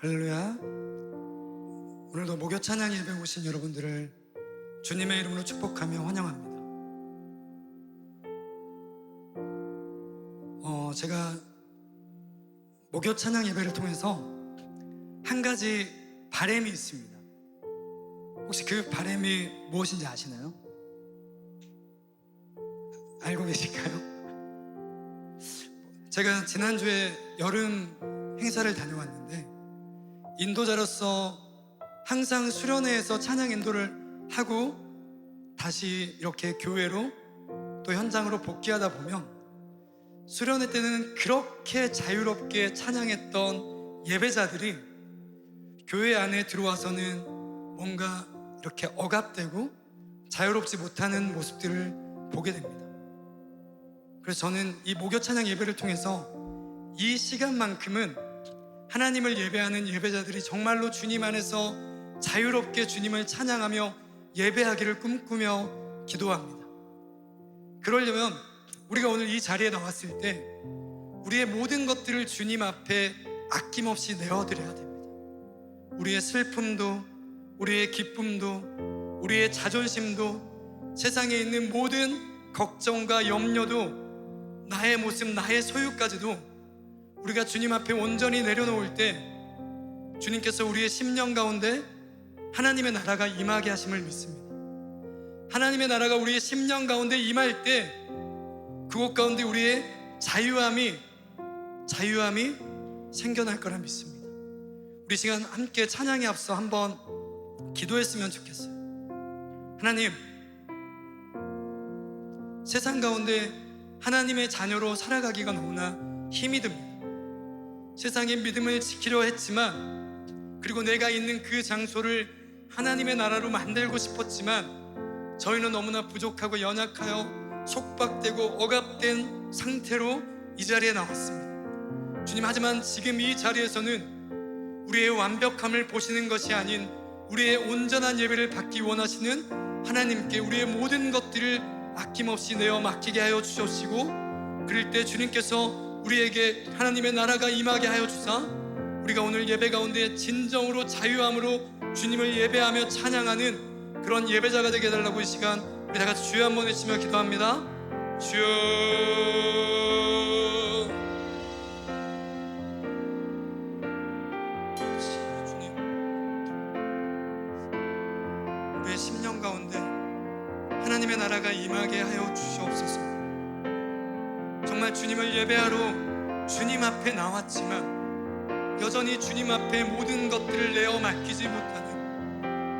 할렐루야. 오늘도 목요 찬양 예배 오신 여러분들을 주님의 이름으로 축복하며 환영합니다. 제가 목요 찬양 예배를 통해서 한 가지 바람이 있습니다. 혹시 그 바람이 무엇인지 아시나요? 알고 계실까요? 제가 지난주에 여름 행사를 다녀왔는데 인도자로서 항상 수련회에서 찬양 인도를 하고 다시 이렇게 교회로 또 현장으로 복귀하다 보면 수련회 때는 그렇게 자유롭게 찬양했던 예배자들이 교회 안에 들어와서는 뭔가 이렇게 억압되고 자유롭지 못하는 모습들을 보게 됩니다. 그래서 저는 이 목요 찬양 예배를 통해서 이 시간만큼은 하나님을 예배하는 예배자들이 정말로 주님 안에서 자유롭게 주님을 찬양하며 예배하기를 꿈꾸며 기도합니다. 그러려면 우리가 오늘 이 자리에 나왔을 때 우리의 모든 것들을 주님 앞에 아낌없이 내어드려야 됩니다. 우리의 슬픔도, 우리의 기쁨도, 우리의 자존심도, 세상에 있는 모든 걱정과 염려도, 나의 모습, 나의 소유까지도 우리가 주님 앞에 온전히 내려놓을 때 주님께서 우리의 심령 가운데 하나님의 나라가 임하게 하심을 믿습니다. 하나님의 나라가 우리의 심령 가운데 임할 때 그곳 가운데 우리의 자유함이 생겨날 거라 믿습니다. 우리 시간 함께 찬양에 앞서 한번 기도했으면 좋겠어요. 하나님, 세상 가운데 하나님의 자녀로 살아가기가 너무나 힘이 듭니다. 세상의 믿음을 지키려 했지만, 그리고 내가 있는 그 장소를 하나님의 나라로 만들고 싶었지만 저희는 너무나 부족하고 연약하여 속박되고 억압된 상태로 이 자리에 나왔습니다. 주님, 하지만 지금 이 자리에서는 우리의 완벽함을 보시는 것이 아닌 우리의 온전한 예배를 받기 원하시는 하나님께 우리의 모든 것들을 아낌없이 내어 맡기게 하여 주시옵시고, 그럴 때 주님께서 우리에게 하나님의 나라가 임하게 하여 주사 우리가 오늘 예배 가운데 진정으로 자유함으로 주님을 예배하며 찬양하는 그런 예배자가 되게 해달라고 이 시간 우리 다 같이 주여 한번 외치며 기도합니다. 주여. 주님, 우리의 심령 가운데 하나님의 나라가 임하게 하여 주시옵소서. 정말 주님을 예배하러 주님 앞에 나왔지만 여전히 주님 앞에 모든 것들을 내어 맡기지 못하는,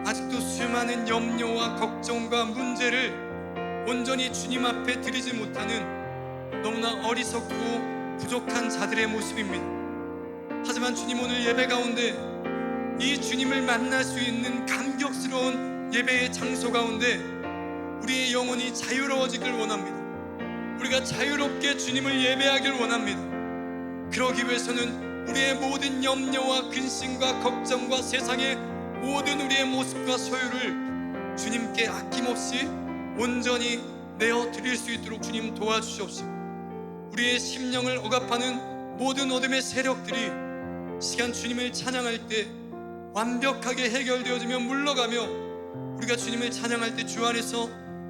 아직도 수많은 염려와 걱정과 문제를 온전히 주님 앞에 드리지 못하는 너무나 어리석고 부족한 자들의 모습입니다. 하지만 주님, 오늘 예배 가운데 이 주님을 만날 수 있는 감격스러운 예배의 장소 가운데 우리의 영혼이 자유로워지길 원합니다. 우리가 자유롭게 주님을 예배하길 원합니다. 그러기 위해서는 우리의 모든 염려와 근심과 걱정과 세상의 모든 우리의 모습과 소유를 주님께 아낌없이 온전히 내어드릴 수 있도록 주님 도와주시옵시고, 우리의 심령을 억압하는 모든 어둠의 세력들이 시간 주님을 찬양할 때 완벽하게 해결되어지며 물러가며 우리가 주님을 찬양할 때 주 안에서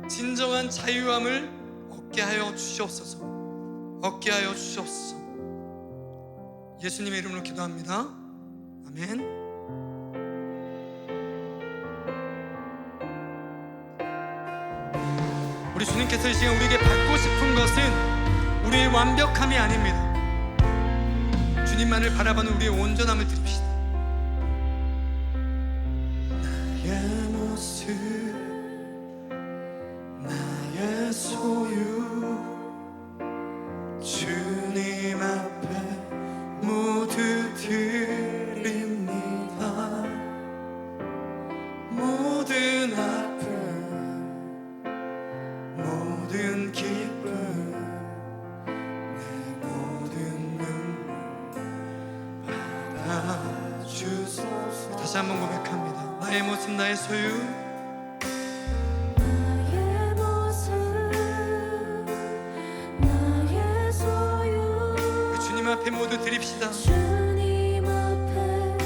진정한 자유함을 얻게 하여 주시옵소서. 얻게 하여 주시옵소서. 예수님의 이름으로 기도합니다. 아멘. 우리 주님께서 이 시간 우리에게 받고 싶은 것은 우리의 완벽함이 아닙니다. 주님만을 바라보는 우리의 온전함을 드립시다. 나의 모습, 나의 소유, 주님 앞에 모두 드립니다. 모든 아픔, 모든 기쁨, 내 모든 눈물 받아주소서. 다시 한번 고백합니다. 나의 모습, 나의 소유, 주님 앞에 모두 드립시다. 주님 앞에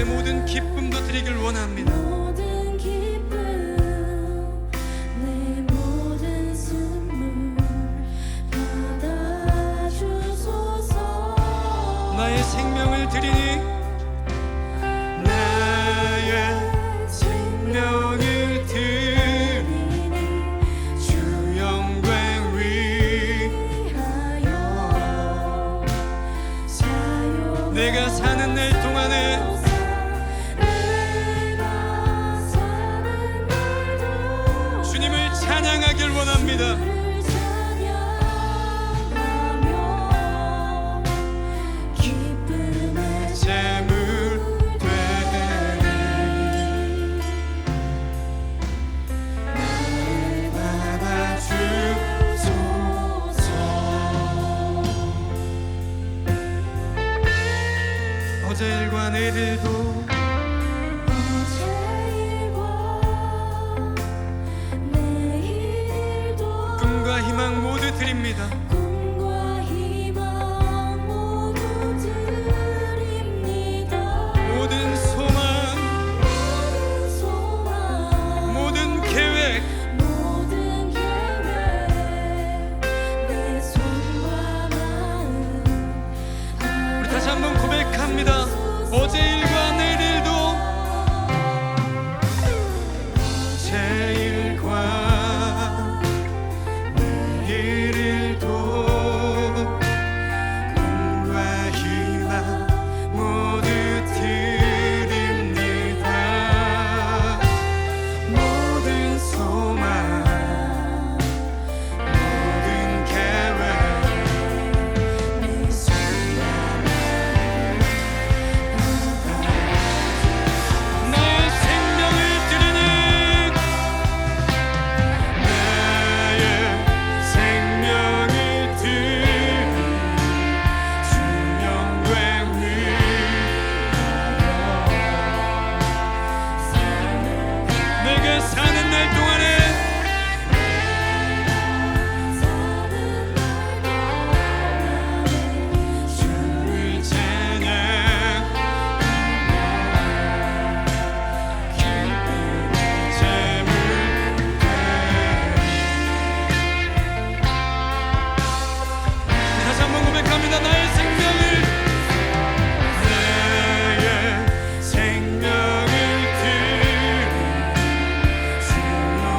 내 모든 기쁨도 드리길 원합니다. 모든 기쁨 내 모든 숨을 받아주소서. 나의 생명을 드리니 나의 생명을 드리니 주 영광 위하여 내가 사는 날 동안에 주님을 찬양하길 원합니다. 재물 되니 나를 받아주소서. 어제 일과 내일도 꿈과 희망 모두 드립니다. 꿈과 희망 모두 드립니다. 모든 소망, 모든 계획 모든 계획 내 손과 마음 우리 다시 한번 고백합니다. 어제 일과 내일 일도 어제 일과 내일 일도 꿈과 희망 모두 드립니다. 모든 소망 모든 계획 내 손과 나의 생명을 드리니 나의 생명을 드리니 주 영광 위하여 내가 사는 날 동안에 주를 찬양 재물 다시 한번 고백합니다. 나의 생명을 드리니 주 영광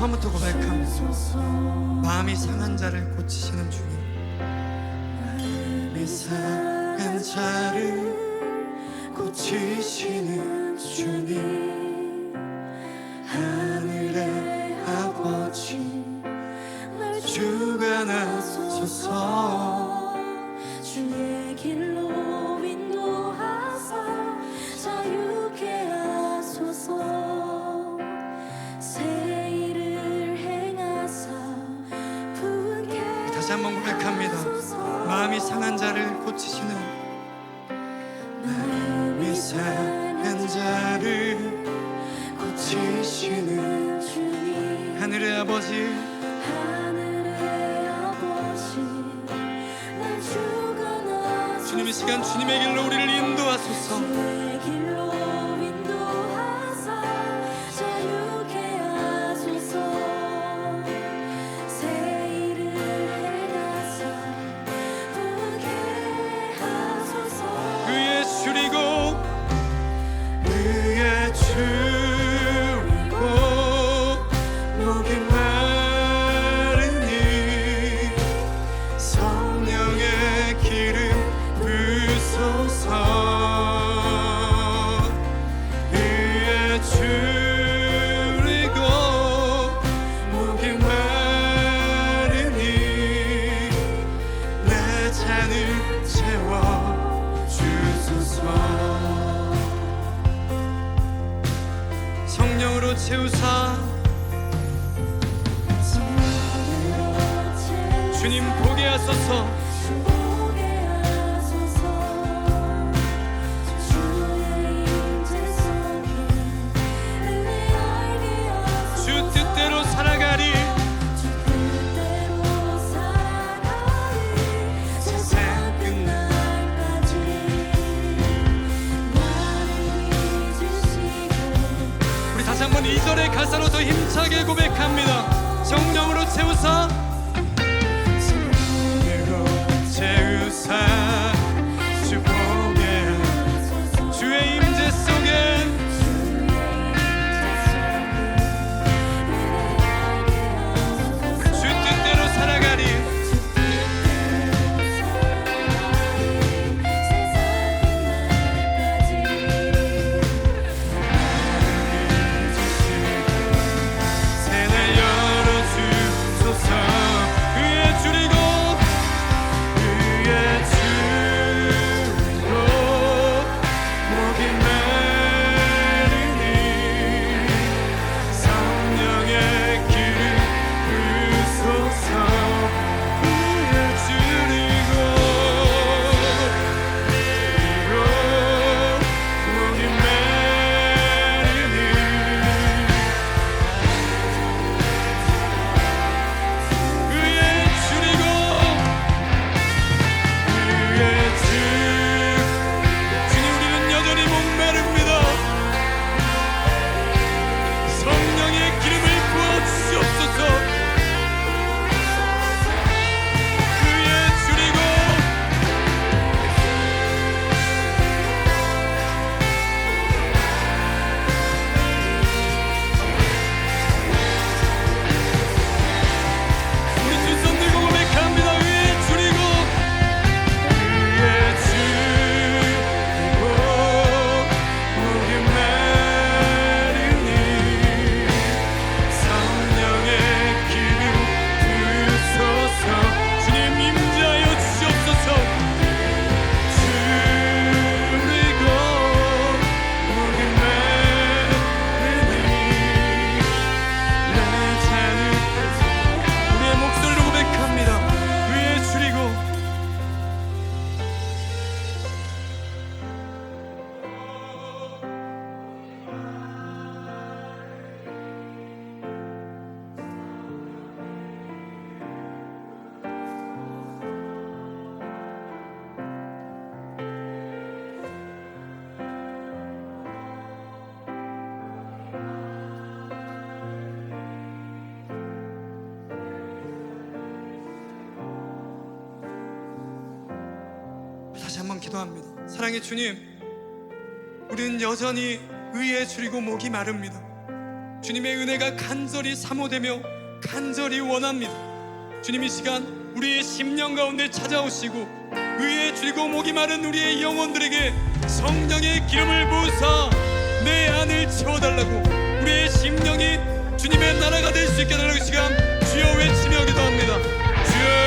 처음부터 고백합니다. 주소서. 마음이 상한 자를 고치시는 주님, 마음이 상한 자를 고치시는 주님, 하늘의 아버지 날 주관하소서. 주의 길로 인도하사 자유케 하소서. 새 일을 행하사 부흥케 다시 한번 고백합니다. 마음이 상한 자를 고치시는, 마음이 상한 자를 고치시는 주님, 하늘의 아버지 하늘의 아버지 날 주관하소서. 주님, 이 시간 주님의 길로 우리를 인도하소서. 주의 길로 인도하사 자유케 하소서. 새 일을 행하사 부흥케 하소서. 의에 줄이고 의에 줄이고 목이 마르니 성령의 기름 부소서. 의에 줄이고 목이 마르니 내 잔을 채워 주소서. 성령으로 채우사 주님 보게 하소서. 보게 하소서. 주의 임재 속에 은혜 알게 하소서. 주 뜻대로 살아가리. 주 뜻대로 살아가리. 세상 끝날까지 나를 믿으시고. 우리 다시 한번 2절의 가사로 더 힘차게 고백합니다. 성령으로 채우사 채우사 주 보게 주의 임재 속에 주 뜻대로 살아가리. 새날 열어주소서. 의에 줄이고 의에 줄이고 목이 마르니 성령의 기름 부소서. 의에 줄이고 목이 마르니 의에 줄이고 주님, 우리는 여전히 목마릅니다. 성령의 기름을 부어주시옵소서. 의에 줄이고 우리 두 손 들고 고백합니다. 의에 줄이고 의에 줄이고 목이 마르니 성령의 기름 부소서. 주님 임재하여 주시옵소서. 줄이고 목이 마르니 내 잔을 우리의 목소리로 고백합니다. 의에 줄이고 다시 한번 기도합니다. 사랑의 주님, 우리는 여전히 의에 줄이고 목이 마릅니다. 주님의 은혜가 간절히 사모되며 간절히 원합니다. 주님, 이 시간 우리의 심령 가운데 찾아오시고 의에 줄이고 목이 마른 우리의 영혼들에게 성령의 기름을 부으사 내 안을 채워달라고, 우리의 심령이 주님의 나라가 될 수 있게 하는 시간 주여 외치며 기도합니다. 주여,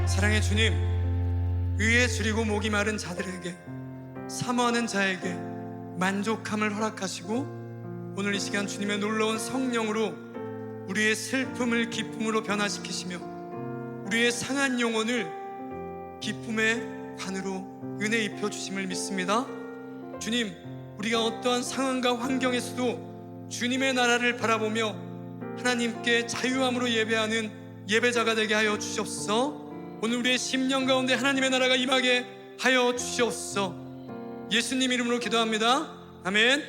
사랑의 주님, 의에 줄이고 목이 마른 자들에게, 사모하는 자에게 만족함을 허락하시고 오늘 이 시간 주님의 놀라운 성령으로 우리의 슬픔을 기쁨으로 변화시키시며 우리의 상한 영혼을 기쁨의 관으로 은혜 입혀주심을 믿습니다. 주님, 우리가 어떠한 상황과 환경에서도 주님의 나라를 바라보며 하나님께 자유함으로 예배하는 예배자가 되게 하여 주시옵소서. 오늘 우리의 심령 가운데 하나님의 나라가 임하게 하여 주시옵소서. 예수님 이름으로 기도합니다. 아멘.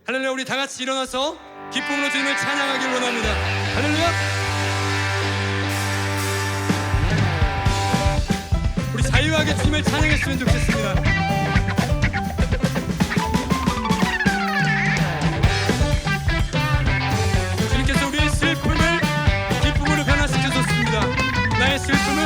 할렐루야. 우리 다 같이 일어나서 기쁨으로 주님을 찬양하길 원합니다. 할렐루야. 우리 자유하게 주님을 찬양했으면 좋겠습니다. 주님께서 우리의 슬픔을 기쁨으로 변화시켜줬습니다. 나의 슬픔을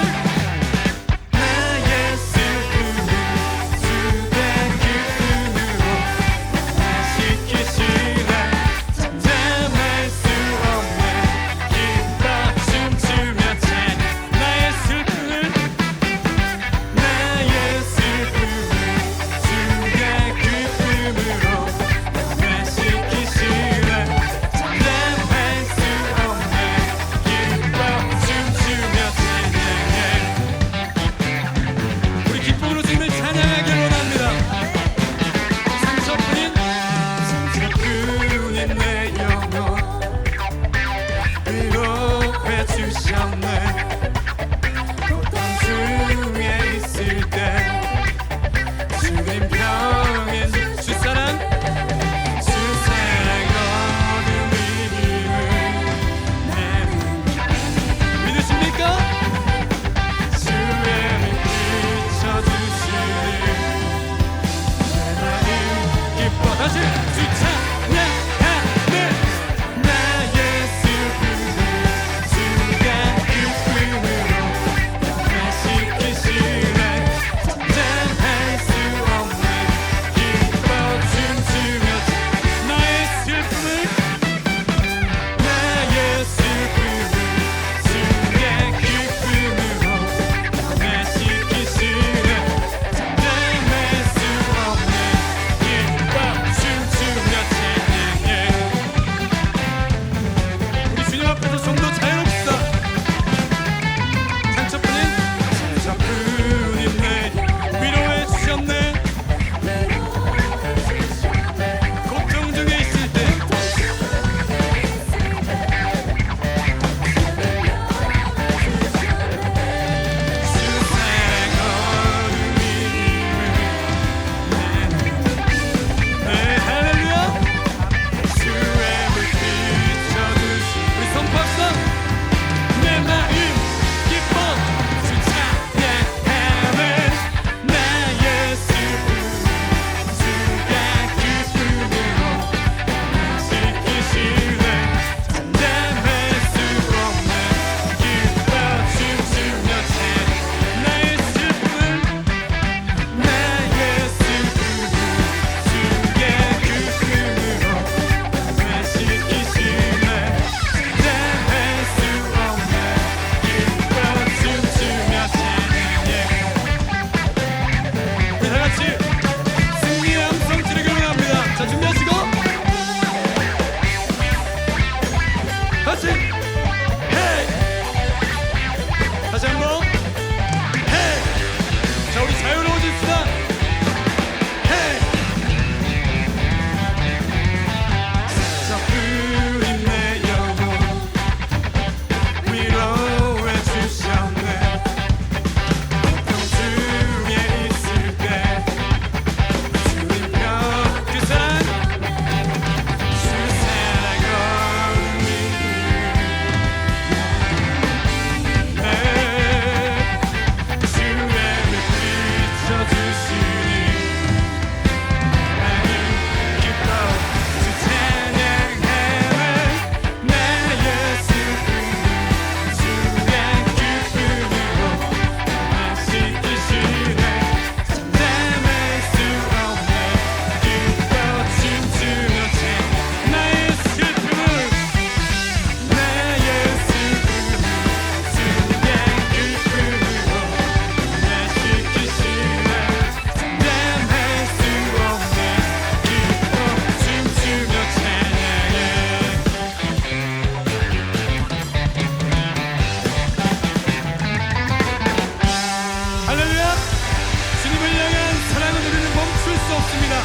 없습니다.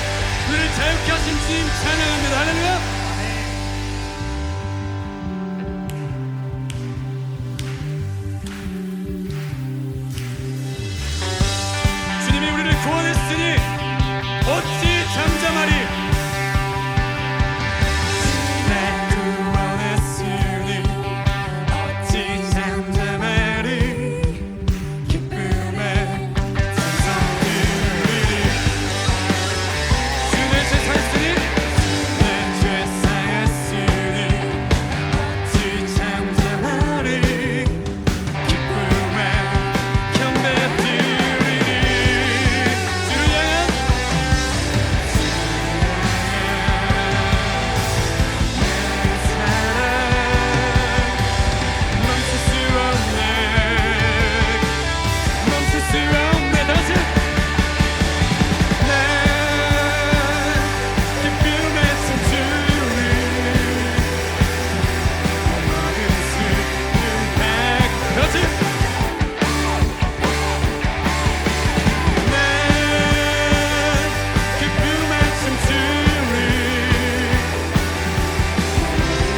우리를 자유케 하신 주님 찬양합니다. 할렐루야. 주님이 우리를 구원했으니 어찌 잠잠하리. 날 구원했으니 어찌 잠잠하리. 기쁨에 찬송 드리리. 주 내 죄 사했으니 내 죄 사했으니 어찌 잠잠하리. 기쁨에 경배 드리리. 주를 향한 멈출 수 없네. 멈출 수 없네. 다시 내 기쁨에 춤추리. 모든 슬픔 다시 내 기쁨에 춤추리.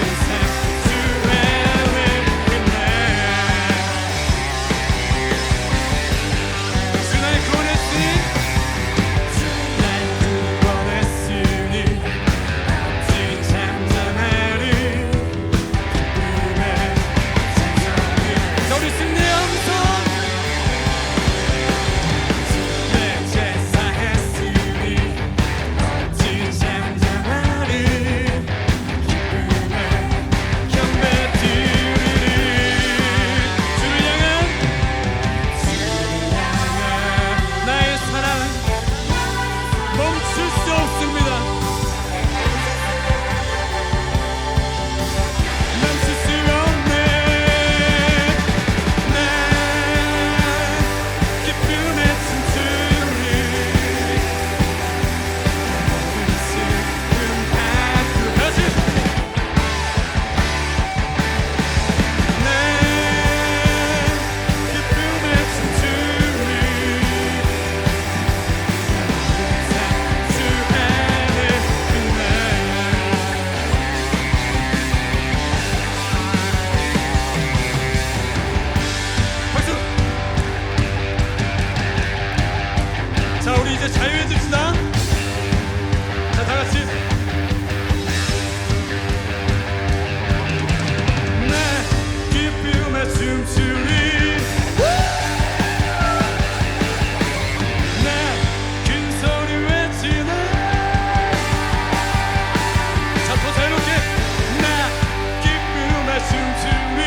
인생 주의 은혜. 주 날 구원했으니 날 구원했으니 어찌 잠잠하리. 기쁨에 찬송이. 자, 우리 승리의 함성. 내 죄 사했으니 어찌 잠잠하리. 기쁨에 경배 드리리. 주를 향한 나의 사랑 멈출 수 없습니다. 멈출 수 없네. 내 기쁨에 춤추리. 모든 슬픔 다 다시 내 기쁨에 춤추리. 주 안에 있네. 박수. 자, 우리 이제 자유해집시다. 자, 다 같이 내 기쁨에 춤추리. 내 큰 소리 외치네. 자, 더 자유롭게 나 기쁨에 춤추리.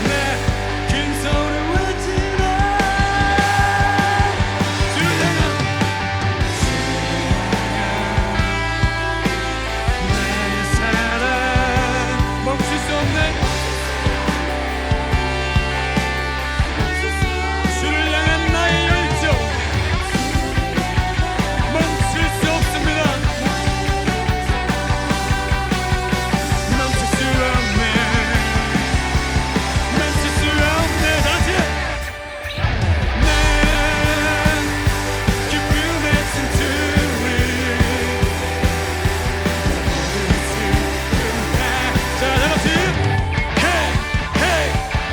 내 큰 소리 외치네. 주를 향한 나의 사랑 멈출 수 없네. 주를 향한 나의 열정 멈출 수 없습니다. 멈출 수 없네. 멈출 수 없네. 다시 내 기쁨에 춤추리. 자, 다 같이 헤이 헤이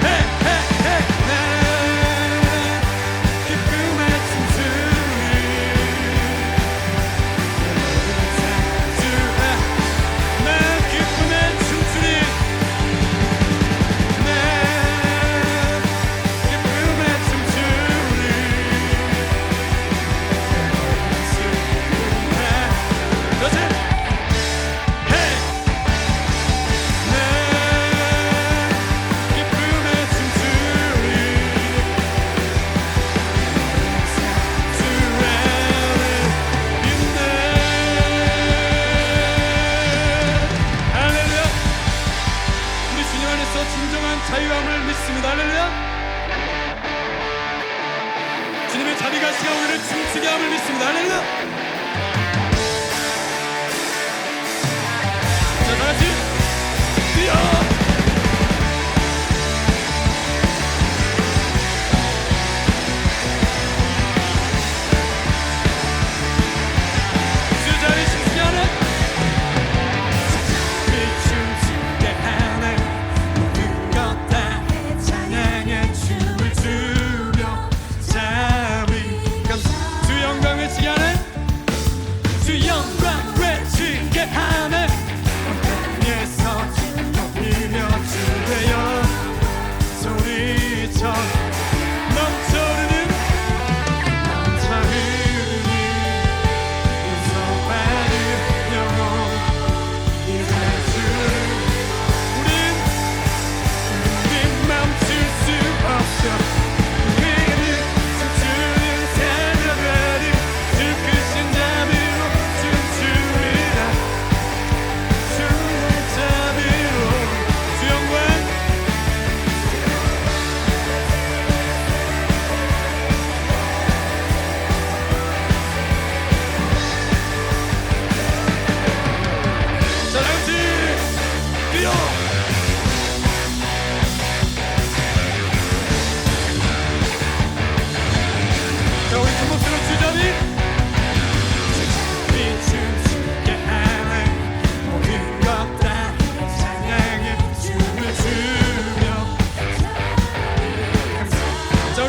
헤이 헤이 헤이. 내 기쁨에 춤추리. 내 기쁨에 춤추리. 내 기쁨에 춤추리. 다시 헤이 내 기쁨에 춤추리. 주 안에 있네. 할렐루야. 우리 주님 안에서 진정한 자유함을 믿습니다. 할렐루야. 주님의 자비가 시가 우리를 춤추게 함을 믿습니다. 할렐루야. 자, 다 같이 뛰어.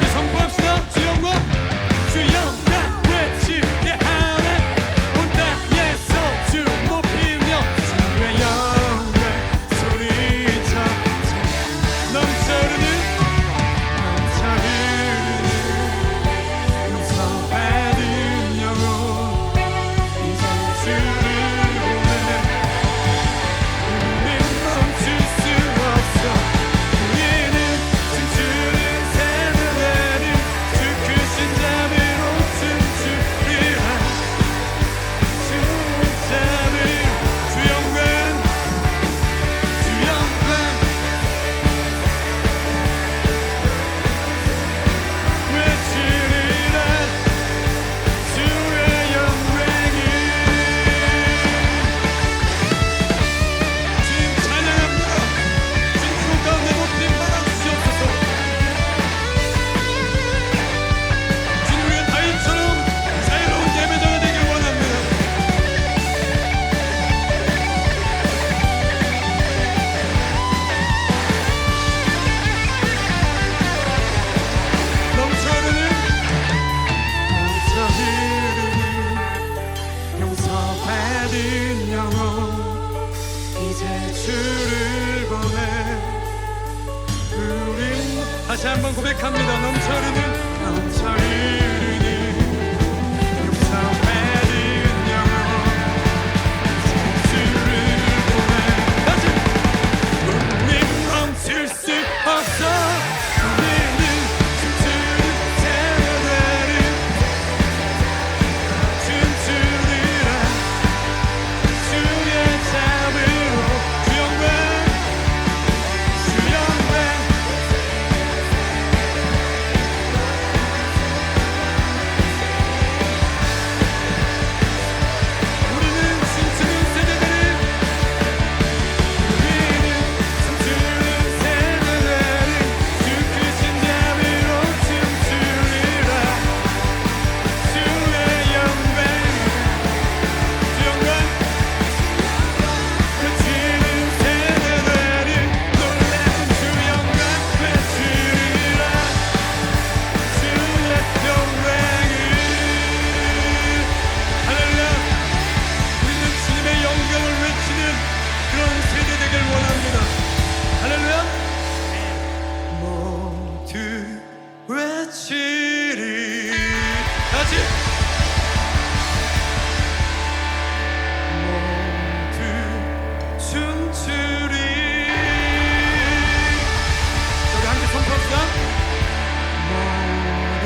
우리 선포합시다. 주 영광 주 영광 외치게 하네. 온 땅에서 주 높이며 주의 영광 소리쳐 넘쳐흐르는 용서받은 영혼 이제 주를 보내. 우린 멈출 수 없어. 우리는 춤추는 새들에는 주 크신 자비로 춤추리라. 주의 자비 주 영광 주 영광 외치리라. 주의 영광이 주님 찬양합니다. 주님 주 가운데 높임 받아주시옵소서. 주님 우리가 다윗처럼 자유로운 예배자가 되길 원합니다. 넘쳐흐르는 용서받은 영혼 이제 주를 보내. 우린 다시 한번 고백합니다. 넘쳐흐르는 용서받은 영혼 이제 주를 보내. 다시 우린 멈출 수 없어. 우리는 춤추는 새들을 춤추리라. 주의 자비로 주 영광 주 영광 우리는 춤추는 새들을 주 크신 자비로 춤추리라. 주의 영광 주 영광 외치는 새들을 놀라운 주 영광 외치리라. 주의 영광을 할렐루야. 우리는 주님의 영광을 외치는 그런 세대 되길 원합니다. 할렐루야. 모두 외치리. 다시 모두 춤추리. 우리 함께 선포합시다. 모두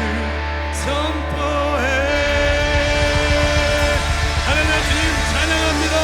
선포해. 할렐루야. 주님 찬양합니다.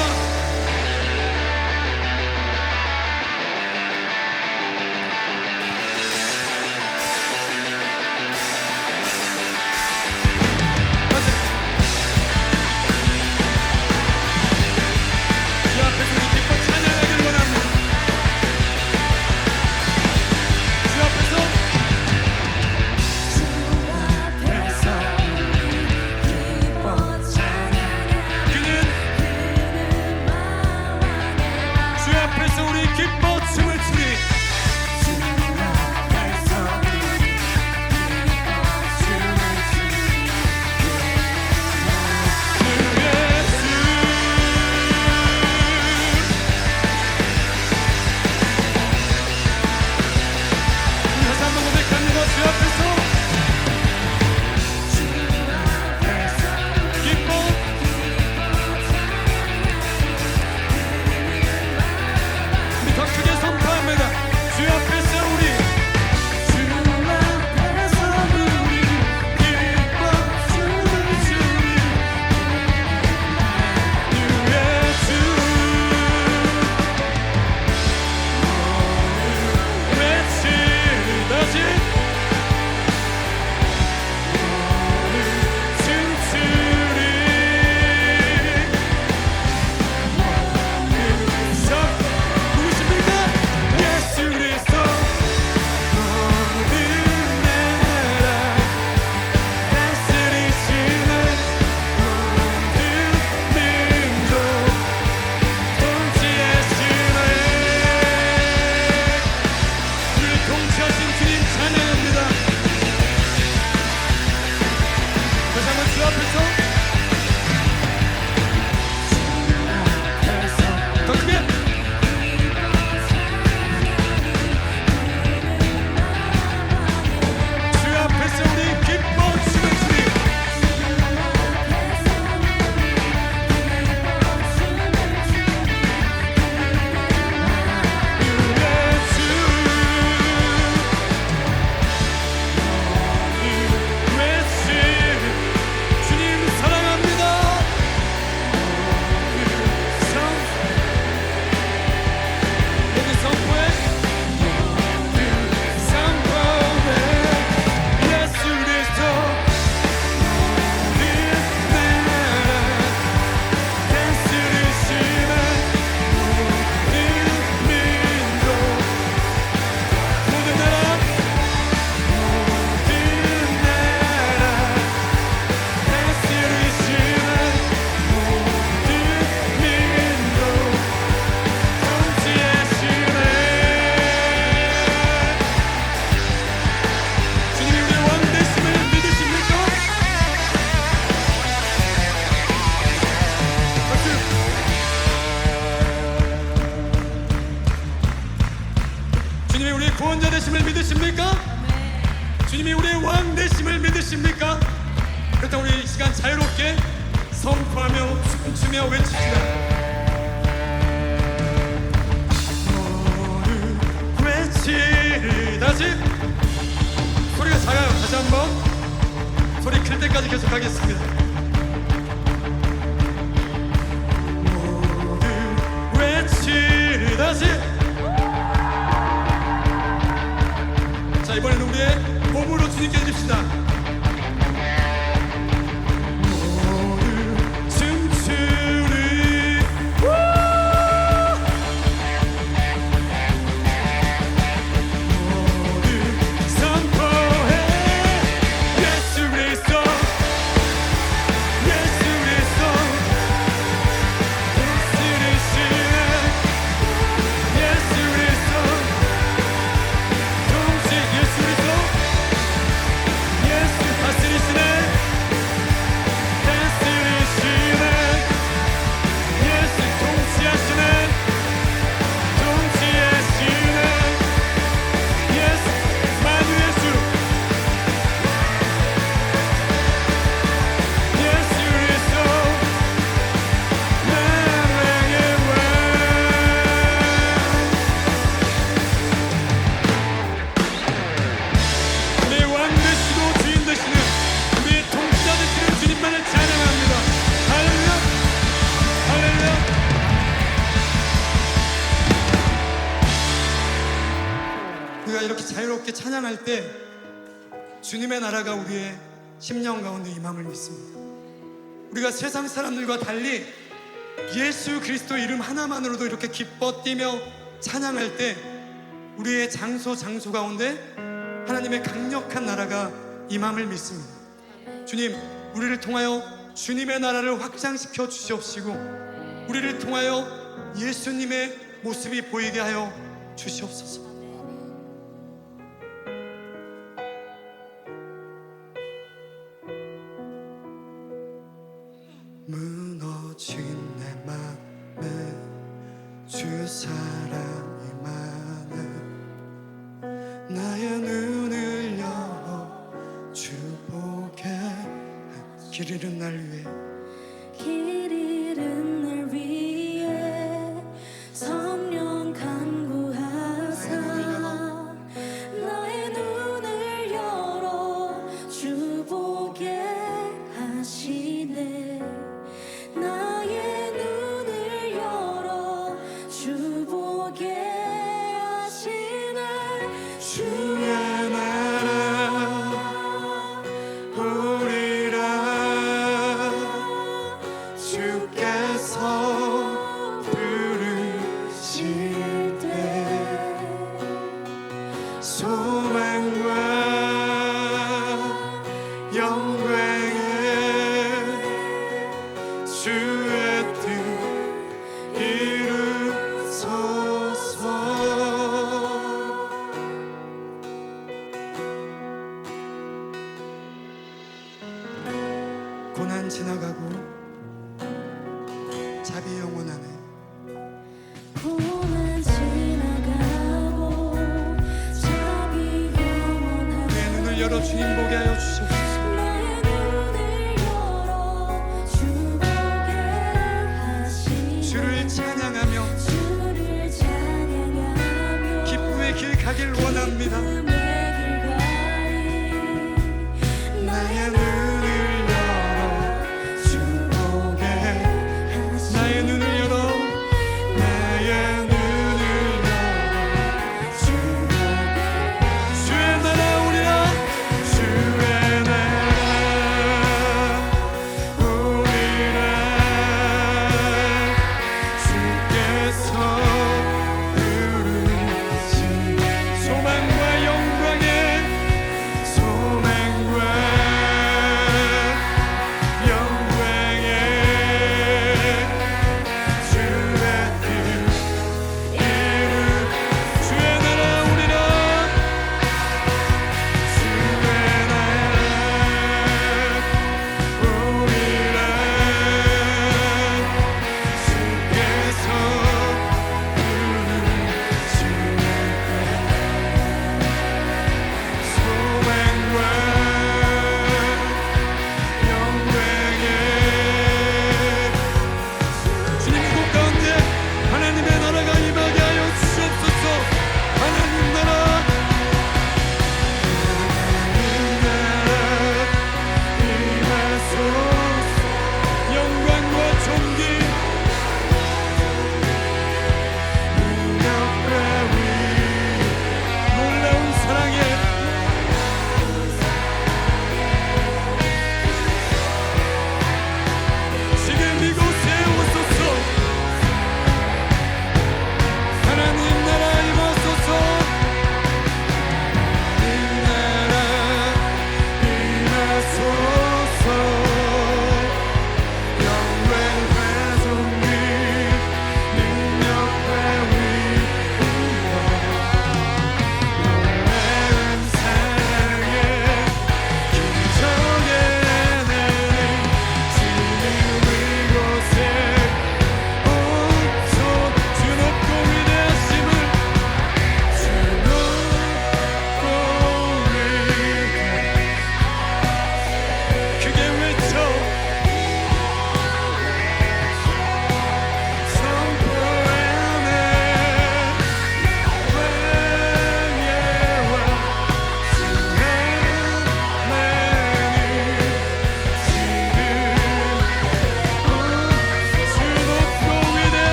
시간 자유롭게 선포하며 춤추며 외칩시다. 너를 외치다시 소리가 작아요. 다시 한번 소리 클 때까지 계속하겠습니다. 너를 외치다시. 자, 이번에는 우리의 몸으로 주님께 드립시다. 너를 춤추리. 너를 선포해. 예수 그리스도, 예수 그리스도, 다스리시네. 예수 그리스도, 동시 예수 그리스도, 예수 다스리시네. 다스리시네. 예수 통치하시네. 통치하시네. 예수 만유 예수. 예수 그리스도 나라의 왕. 내 왕 되시고 주인 되시는 우리의 통치자 되시는 주님만을 찬양합니다. 할렐루야, 할렐루야. 우리가 이렇게 자유롭게 찬양할 때 주님의 나라가 우리의 심령 가운데 임함을 믿습니다. 우리가 세상 사람들과 달리 예수 그리스도 이름 하나만으로도 이렇게 기뻐 뛰며 찬양할 때 우리의 장소 가운데 하나님의 강력한 나라가 임함을 믿습니다. 주님, 우리를 통하여 주님의 나라를 확장시켜 주시옵시고 우리를 통하여 예수님의 모습이 보이게 하여 주시옵소서. 무너진 내 맘에 주 사랑이 많아. 나의 눈을 열어 주 보게. 길 잃은 날 위해 길 잃은 날 위해 성령 간구하사 나의 눈을 열어 주 보게 하시네. 나의 눈을 열어 주 보게 하시네. 주의 나라 오리라. 주께서 부르실 때 소망과 영광에 주의 뜻 이루소서. 고난 지나가고 자비 영원하네. 고난 지나가고 자비 영원하네. 내 눈을 열어 주님 보게 하여 주시옵소서. 나의 눈을 열어 주 보게 하시네. 주를 찬양하며 주를 찬양하며 기쁨의 길 가길 원합니다. 꿈의 길 가리. 나의 눈을 열어 주 보게. 나의 눈을 열어. 나의 눈을 열어 주 보게. 주의 나라 오리라. 주의 나라 오리라. 주께서 부르신 소망과 영광에 소망과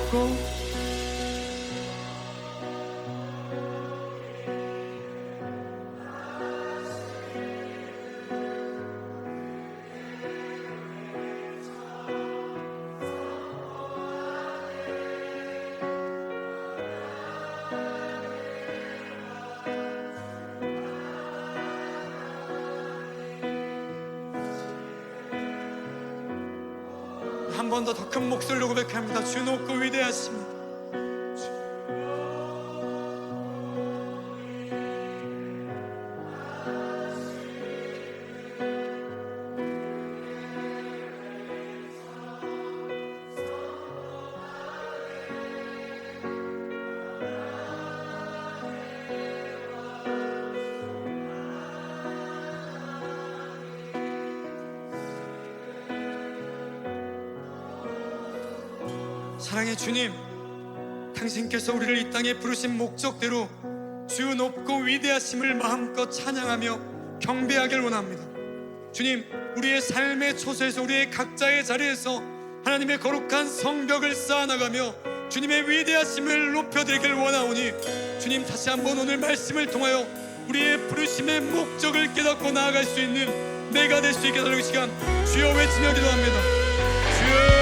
없고 한 번 더 큰 목소리로 고백합니다. 주 높고 위대하십니다. 사랑의 주님, 당신께서 우리를 이 땅에 부르신 목적대로 주 높고 위대하심을 마음껏 찬양하며 경배하길 원합니다. 주님, 우리의 삶의 초소에서 우리의 각자의 자리에서 하나님의 거룩한 성벽을 쌓아나가며 주님의 위대하심을 높여드리길 원하오니 주님, 다시 한번 오늘 말씀을 통하여 우리의 부르심의 목적을 깨닫고 나아갈 수 있는 내가 될 수 있게 하는 시간 주여 외치며 기도합니다. 주여,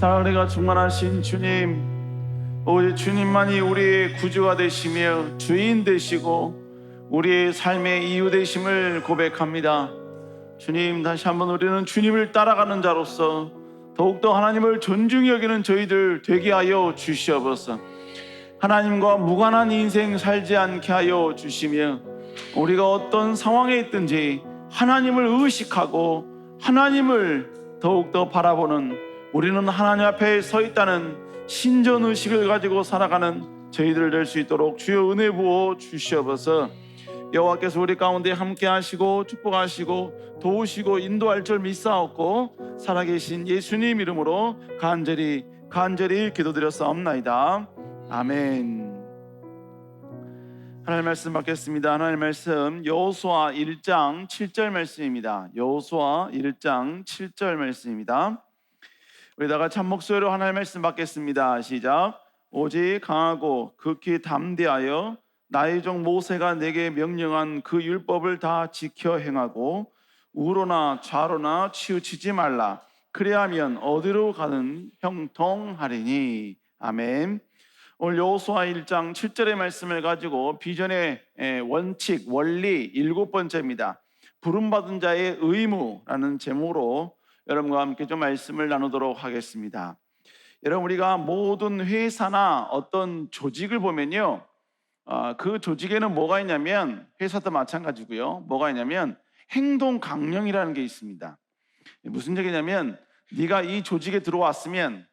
사랑과 충만하신 주님, 오직 주님만이 우리의 구주가 되시며 주인 되시고 우리의 삶의 이유 되심을 고백합니다. 주님, 다시 한번 우리는 주님을 따라가는 자로서 더욱더 하나님을 존중히 여기는 저희들 되게 하여 주시옵소서. 하나님과 무관한 인생 살지 않게 하여 주시며 우리가 어떤 상황에 있든지 하나님을 의식하고 하나님을 더욱더 바라보는, 우리는 하나님 앞에 서 있다는 신전의식을 가지고 살아가는 저희들 될 수 있도록 주여 은혜 부어 주시옵소서. 여호와께서 우리 가운데 함께 하시고 축복하시고 도우시고 인도할 줄 믿사옵고 살아계신 예수님 이름으로 간절히 기도드렸사옵나이다. 아멘. 하나님 말씀 받겠습니다. 하나님 말씀 여호수아 1장 7절 말씀입니다. 여호수아 1장 7절 말씀입니다. 우리 다 같이 한 목소리로 하나님 말씀 받겠습니다. 시작. 오직 강하고 극히 담대하여 나의 종 모세가 내게 명령한 그 율법을 다 지켜 행하고 우로나 좌로나 치우치지 말라. 그래야면 어디로 가든 형통하리니. 아멘. 오늘 여호수아 1장 7절의 말씀을 가지고 비전의 원칙, 원리 7번째입니다. 부름받은 자의 의무라는 제목으로 여러분과 함께 좀 말씀을 나누도록 하겠습니다. 여러분, 우리가 모든 회사나 어떤 조직을 보면요, 그 조직에는 뭐가 있냐면, 회사도 마찬가지고요, 뭐가 있냐면 행동 강령이라는 게 있습니다. 무슨 얘기냐면 네가 이 조직에 들어왔으면,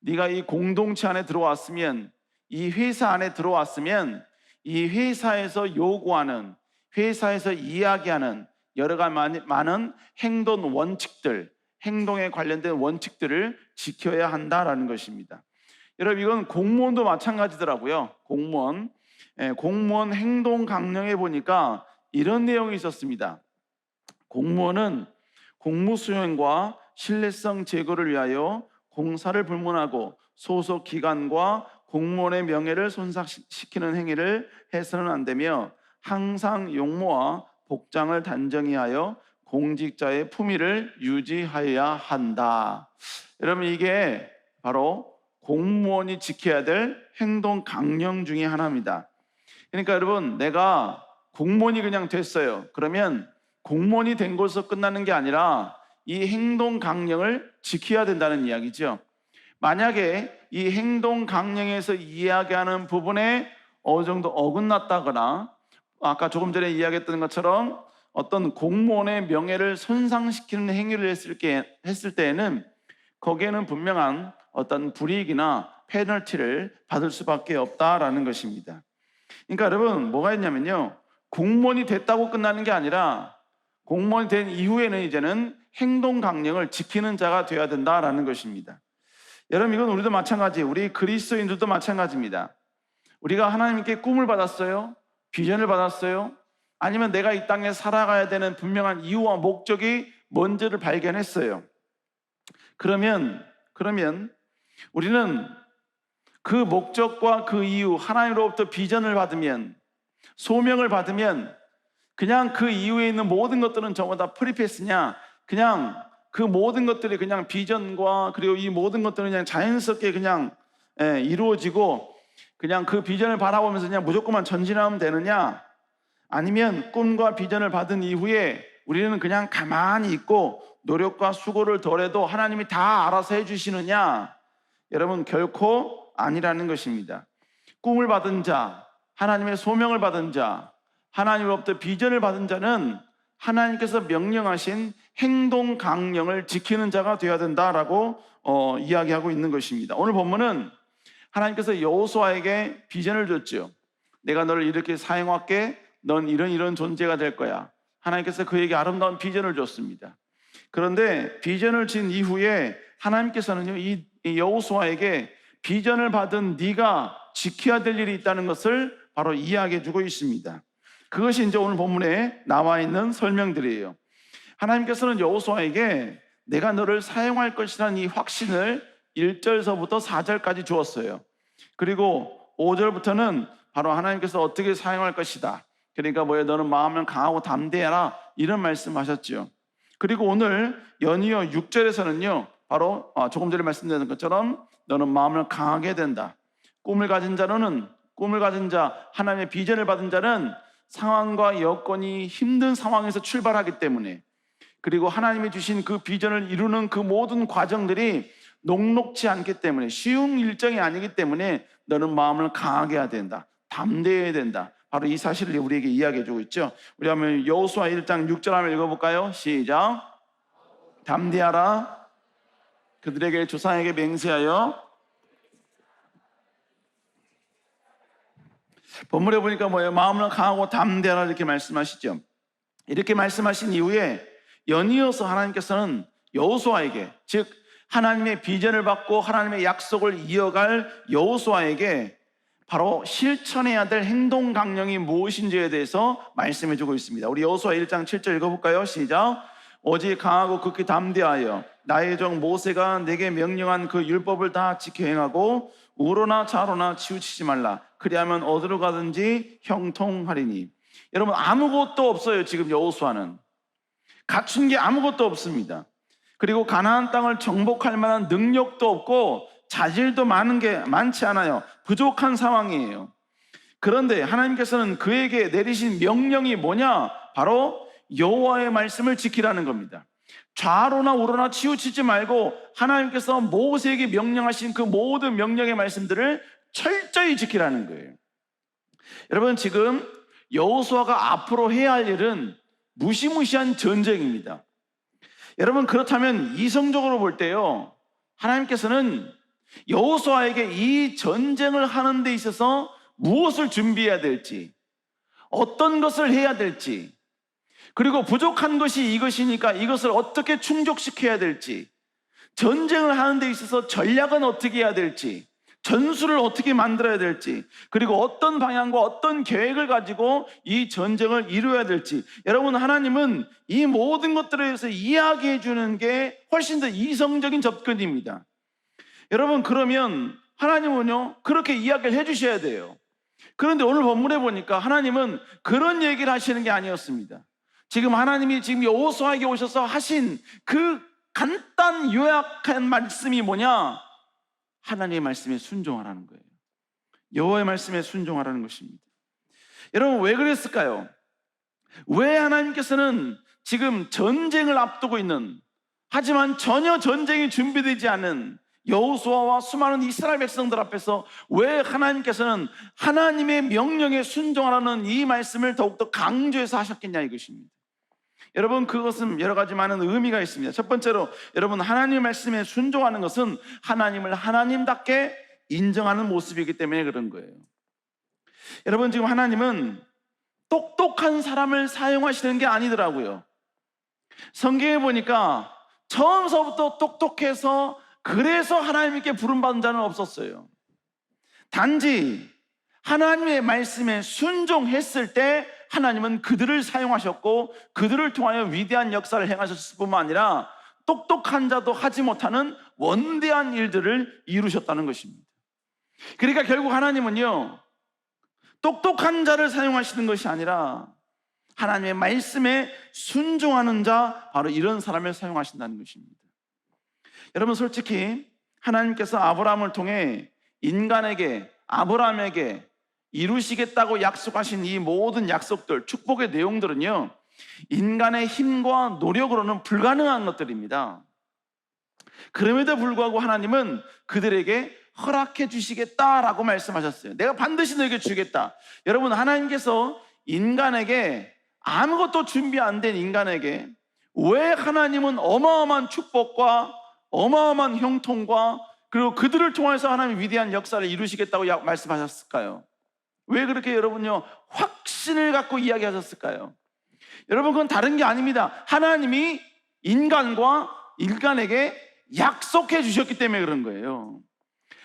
네가 이 공동체 안에 들어왔으면, 이 회사 안에 들어왔으면 이 회사에서 요구하는, 회사에서 이야기하는 여러 가지 많은 행동 원칙들, 행동에 관련된 원칙들을 지켜야 한다라는 것입니다. 여러분, 이건 공무원도 마찬가지더라고요. 공무원 행동 강령에 보니까 이런 내용이 있었습니다. 공무원은 공무 수행과 신뢰성 제고를 위하여 공사를 불문하고 소속 기관과 공무원의 명예를 손상시키는 행위를 해서는 안 되며 항상 용모와 복장을 단정히 하여 공직자의 품위를 유지하여야 한다. 여러분, 이게 바로 공무원이 지켜야 될 행동 강령 중에 하나입니다. 그러니까 여러분, 내가 공무원이 그냥 됐어요. 그러면 공무원이 된 것으로 끝나는 게 아니라 이 행동 강령을 지켜야 된다는 이야기죠. 만약에 이 행동 강령에서 이야기하는 부분에 어느 정도 어긋났다거나, 아까 조금 전에 이야기했던 것처럼 어떤 공무원의 명예를 손상시키는 행위를 했을 때에는 거기에는 분명한 어떤 불이익이나 페널티를 받을 수밖에 없다라는 것입니다. 그러니까 여러분, 뭐가 있냐면요, 공무원이 됐다고 끝나는 게 아니라 공무원이 된 이후에는 이제는 행동 강령을 지키는 자가 되어야 된다라는 것입니다. 여러분, 이건 우리도 마찬가지예요. 우리 그리스도인들도 마찬가지입니다. 우리가 하나님께 꿈을 받았어요? 비전을 받았어요? 아니면 내가 이 땅에 살아가야 되는 분명한 이유와 목적이 뭔지를 발견했어요. 그러면 우리는 그 목적과 그 이유, 하나님으로부터 비전을 받으면, 소명을 받으면 그냥 그 이후에 있는 모든 것들은 전부 다 프리패스냐, 그냥 그 모든 것들이 그냥 비전과 그리고 이 모든 것들은 그냥 자연스럽게 그냥 이루어지고 그냥 그 비전을 바라보면서 그냥 무조건만 전진하면 되느냐, 아니면 꿈과 비전을 받은 이후에 우리는 그냥 가만히 있고 노력과 수고를 덜해도 하나님이 다 알아서 해주시느냐? 여러분, 결코 아니라는 것입니다. 꿈을 받은 자, 하나님의 소명을 받은 자, 하나님으로부터 비전을 받은 자는 하나님께서 명령하신 행동 강령을 지키는 자가 되어야 된다라고 이야기하고 있는 것입니다. 오늘 본문은 하나님께서 여호수아에게 비전을 줬죠. 내가 너를 이렇게 사용할게. 넌 이런 존재가 될 거야. 하나님께서 그에게 아름다운 비전을 줬습니다. 그런데 비전을 진 이후에 하나님께서는요, 이 여호수아에게 비전을 받은 네가 지켜야 될 일이 있다는 것을 바로 이야기해 주고 있습니다. 그것이 이제 오늘 본문에 나와 있는 설명들이에요. 하나님께서는 여호수아에게 내가 너를 사용할 것이라는 이 확신을 1절서부터 4절까지 주었어요. 그리고 5절부터는 바로 하나님께서 어떻게 사용할 것이다. 그러니까 너는 마음을 강하고 담대해라, 이런 말씀하셨죠. 그리고 오늘 연이어 6절에서는요, 바로 조금 전에 말씀드린 것처럼 너는 마음을 강하게 된다. 꿈을 가진 자, 하나님의 비전을 받은 자는 상황과 여건이 힘든 상황에서 출발하기 때문에, 그리고 하나님이 주신 그 비전을 이루는 그 모든 과정들이 녹록지 않기 때문에, 쉬운 일정이 아니기 때문에 너는 마음을 강하게 해야 된다, 담대해야 된다. 바로 이 사실을 우리에게 이야기해주고 있죠. 우리 한번 여호수아 1장 6절 한번 읽어볼까요? 시작. 담대하라. 그들에게 조상에게 맹세하여. 본문에 보니까 마음을 강하고 담대하라 이렇게 말씀하시죠. 이렇게 말씀하신 이후에 연이어서 하나님께서는 여호수아에게, 즉 하나님의 비전을 받고 하나님의 약속을 이어갈 여호수아에게 바로 실천해야 될 행동 강령이 무엇인지에 대해서 말씀해주고 있습니다. 우리 여호수아 1장 7절 읽어볼까요? 시작. 오직 강하고 극히 담대하여 나의 종 모세가 내게 명령한 그 율법을 다 지켜 행하고 우로나 좌로나 치우치지 말라. 그리하면 어디로 가든지 형통하리니. 여러분, 아무것도 없어요. 지금 여호수아는 갖춘 게 아무것도 없습니다. 그리고 가나안 땅을 정복할 만한 능력도 없고 자질도 많지 않아요. 부족한 상황이에요. 그런데 하나님께서는 그에게 내리신 명령이 뭐냐? 바로 여호와의 말씀을 지키라는 겁니다. 좌로나 우로나 치우치지 말고 하나님께서 모세에게 명령하신 그 모든 명령의 말씀들을 철저히 지키라는 거예요. 여러분, 지금 여호수아가 앞으로 해야 할 일은 무시무시한 전쟁입니다. 여러분, 그렇다면 이성적으로 볼 때요, 하나님께서는 여호수아에게 이 전쟁을 하는 데 있어서 무엇을 준비해야 될지, 어떤 것을 해야 될지, 그리고 부족한 것이 이것이니까 이것을 어떻게 충족시켜야 될지, 전쟁을 하는 데 있어서 전략은 어떻게 해야 될지, 전술을 어떻게 만들어야 될지, 그리고 어떤 방향과 어떤 계획을 가지고 이 전쟁을 이루어야 될지, 여러분, 하나님은 이 모든 것들에 대해서 이야기해 주는 게 훨씬 더 이성적인 접근입니다. 여러분, 그러면 하나님은요, 그렇게 이야기를 해 주셔야 돼요. 그런데 오늘 본문에 보니까 하나님은 그런 얘기를 하시는 게 아니었습니다. 지금 하나님이 지금 여호수아에게 오셔서 하신 그 간단 요약한 말씀이 뭐냐? 하나님의 말씀에 순종하라는 거예요. 여호와의 말씀에 순종하라는 것입니다. 여러분, 왜 그랬을까요? 왜 하나님께서는 지금 전쟁을 앞두고 있는, 하지만 전혀 전쟁이 준비되지 않은 여호수아와 수많은 이스라엘 백성들 앞에서 왜 하나님께서는 하나님의 명령에 순종하라는 이 말씀을 더욱더 강조해서 하셨겠냐, 이것입니다. 여러분, 그것은 여러 가지 많은 의미가 있습니다. 첫 번째로, 여러분, 하나님의 말씀에 순종하는 것은 하나님을 하나님답게 인정하는 모습이기 때문에 그런 거예요. 여러분, 지금 하나님은 똑똑한 사람을 사용하시는 게 아니더라고요. 성경에 보니까 처음서부터 똑똑해서 그래서 하나님께 부름받은 자는 없었어요. 단지 하나님의 말씀에 순종했을 때 하나님은 그들을 사용하셨고 그들을 통하여 위대한 역사를 행하셨을 뿐만 아니라 똑똑한 자도 하지 못하는 원대한 일들을 이루셨다는 것입니다. 그러니까 결국 하나님은요, 똑똑한 자를 사용하시는 것이 아니라 하나님의 말씀에 순종하는 자, 바로 이런 사람을 사용하신다는 것입니다. 여러분, 솔직히 하나님께서 아브라함을 통해 인간에게, 아브라함에게 이루시겠다고 약속하신 이 모든 약속들, 축복의 내용들은요, 인간의 힘과 노력으로는 불가능한 것들입니다. 그럼에도 불구하고 하나님은 그들에게 허락해 주시겠다라고 말씀하셨어요. 내가 반드시 너에게 주겠다. 여러분, 하나님께서 인간에게, 아무것도 준비 안 된 인간에게 왜 하나님은 어마어마한 축복과 어마어마한 형통과 그리고 그들을 통해서 하나님의 위대한 역사를 이루시겠다고 말씀하셨을까요? 왜 그렇게 여러분요, 확신을 갖고 이야기하셨을까요? 여러분, 그건 다른 게 아닙니다. 하나님이 인간과 인간에게 약속해 주셨기 때문에 그런 거예요.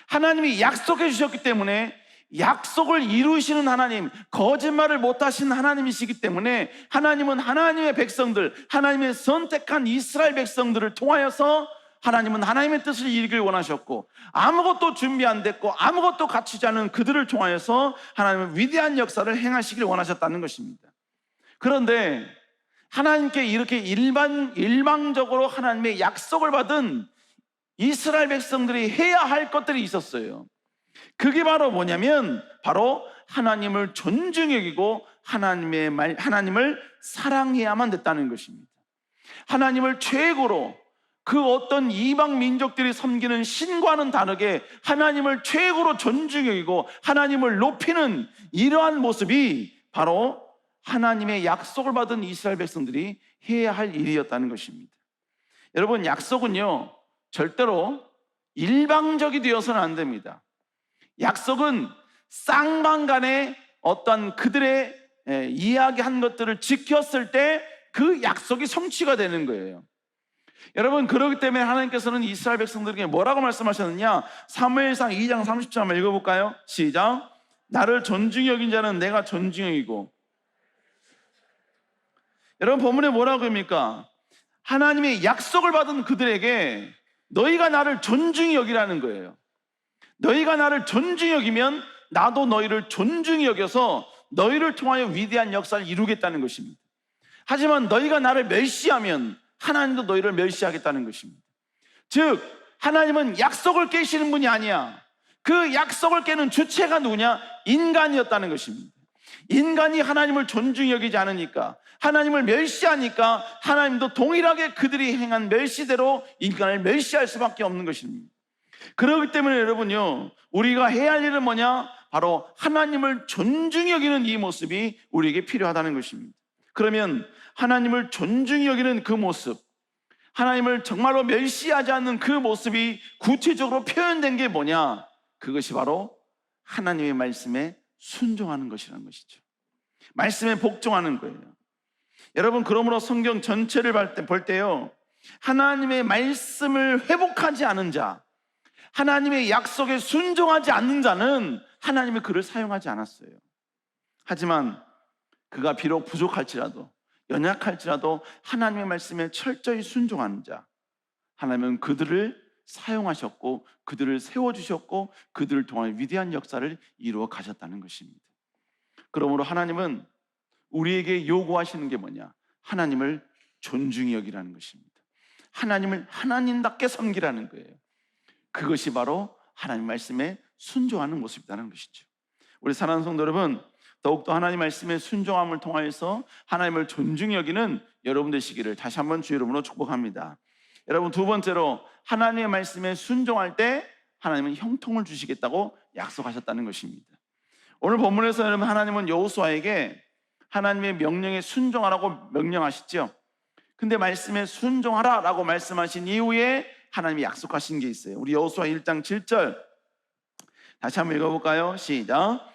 하나님이 약속해 주셨기 때문에, 약속을 이루시는 하나님, 거짓말을 못하신 하나님이시기 때문에 하나님은 하나님의 백성들, 하나님의 선택한 이스라엘 백성들을 통하여서 하나님은 하나님의 뜻을 이루길 원하셨고, 아무것도 준비 안 됐고 아무것도 갖추지 않은 그들을 통하여서 하나님은 위대한 역사를 행하시길 원하셨다는 것입니다. 그런데 하나님께 이렇게 일방적으로 하나님의 약속을 받은 이스라엘 백성들이 해야 할 것들이 있었어요. 그게 바로 뭐냐면, 바로 하나님을 존중히 여기고 하나님을 사랑해야만 됐다는 것입니다. 하나님을 최고로, 그 어떤 이방 민족들이 섬기는 신과는 다르게 하나님을 최고로 존중히 여기고 하나님을 높이는 이러한 모습이 바로 하나님의 약속을 받은 이스라엘 백성들이 해야 할 일이었다는 것입니다. 여러분, 약속은요, 절대로 일방적이 되어서는 안 됩니다. 약속은 쌍방간에 어떤 그들의 이야기한 것들을 지켰을 때 그 약속이 성취가 되는 거예요. 여러분, 그렇기 때문에 하나님께서는 이스라엘 백성들에게 뭐라고 말씀하셨느냐? 사무엘상 2장 30절 한번 읽어볼까요? 시작. 나를 존중히 여긴 자는 내가 존중히 여기고. 여러분, 본문에 뭐라고 합니까? 하나님의 약속을 받은 그들에게 너희가 나를 존중히 여기라는 거예요. 너희가 나를 존중히 여기면 나도 너희를 존중히 여겨서 너희를 통하여 위대한 역사를 이루겠다는 것입니다. 하지만 너희가 나를 멸시하면 하나님도 너희를 멸시하겠다는 것입니다. 즉, 하나님은 약속을 깨시는 분이 아니야. 그 약속을 깨는 주체가 누구냐? 인간이었다는 것입니다. 인간이 하나님을 존중히 여기지 않으니까, 하나님을 멸시하니까 하나님도 동일하게 그들이 행한 멸시대로 인간을 멸시할 수밖에 없는 것입니다. 그렇기 때문에 여러분요, 우리가 해야 할 일은 뭐냐? 바로 하나님을 존중히 여기는 이 모습이 우리에게 필요하다는 것입니다. 그러면 하나님을 존중히 여기는 그 모습, 하나님을 정말로 멸시하지 않는 그 모습이 구체적으로 표현된 게 뭐냐? 그것이 바로 하나님의 말씀에 순종하는 것이라는 것이죠. 말씀에 복종하는 거예요. 여러분, 그러므로 성경 전체를 볼 때요, 하나님의 말씀을 회복하지 않은 자, 하나님의 약속에 순종하지 않는 자는 하나님이 그를 사용하지 않았어요. 하지만 그가 비록 부족할지라도, 연약할지라도 하나님의 말씀에 철저히 순종하는 자, 하나님은 그들을 사용하셨고 그들을 세워주셨고 그들을 통해 위대한 역사를 이루어 가셨다는 것입니다. 그러므로 하나님은 우리에게 요구하시는 게 뭐냐? 하나님을 존중히 여기라는 것입니다. 하나님을 하나님답게 섬기라는 거예요. 그것이 바로 하나님 말씀에 순종하는 모습이라는 것이죠. 우리 사랑하는 성도 여러분, 더욱더 하나님 말씀에 순종함을 통하여서 하나님을 존중히 여기는 여러분 되시기를 다시 한번 주의 이름으로 축복합니다. 여러분, 두 번째로 하나님의 말씀에 순종할 때 하나님은 형통을 주시겠다고 약속하셨다는 것입니다. 오늘 본문에서 여러분, 하나님은 여호수아에게 하나님의 명령에 순종하라고 명령하시죠. 근데 말씀에 순종하라라고 말씀하신 이후에 하나님이 약속하신 게 있어요. 우리 여호수아 1장 7절 다시 한번 읽어볼까요? 시작.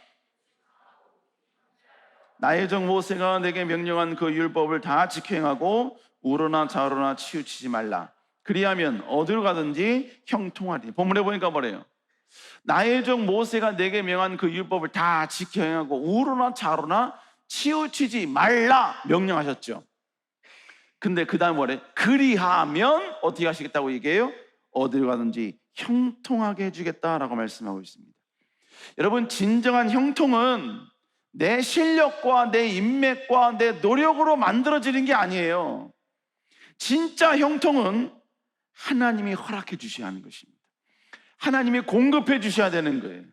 나의 종 모세가 내게 명령한 그 율법을 다 지켜 행하고 우로나 좌로나 치우치지 말라. 그리하면 어디로 가든지 형통하리. 본문에 보니까 뭐래요? 나의 종 모세가 내게 명한 그 율법을 다 지켜 행하고 우로나 좌로나 치우치지 말라 명령하셨죠. 근데 그 다음 뭐래? 그리하면 어떻게 하시겠다고 얘기해요? 어디로 가든지 형통하게 해주겠다라고 말씀하고 있습니다. 여러분, 진정한 형통은 내 실력과 내 인맥과 내 노력으로 만들어지는 게 아니에요. 진짜 형통은 하나님이 허락해 주셔야 하는 것입니다. 하나님이 공급해 주셔야 되는 거예요.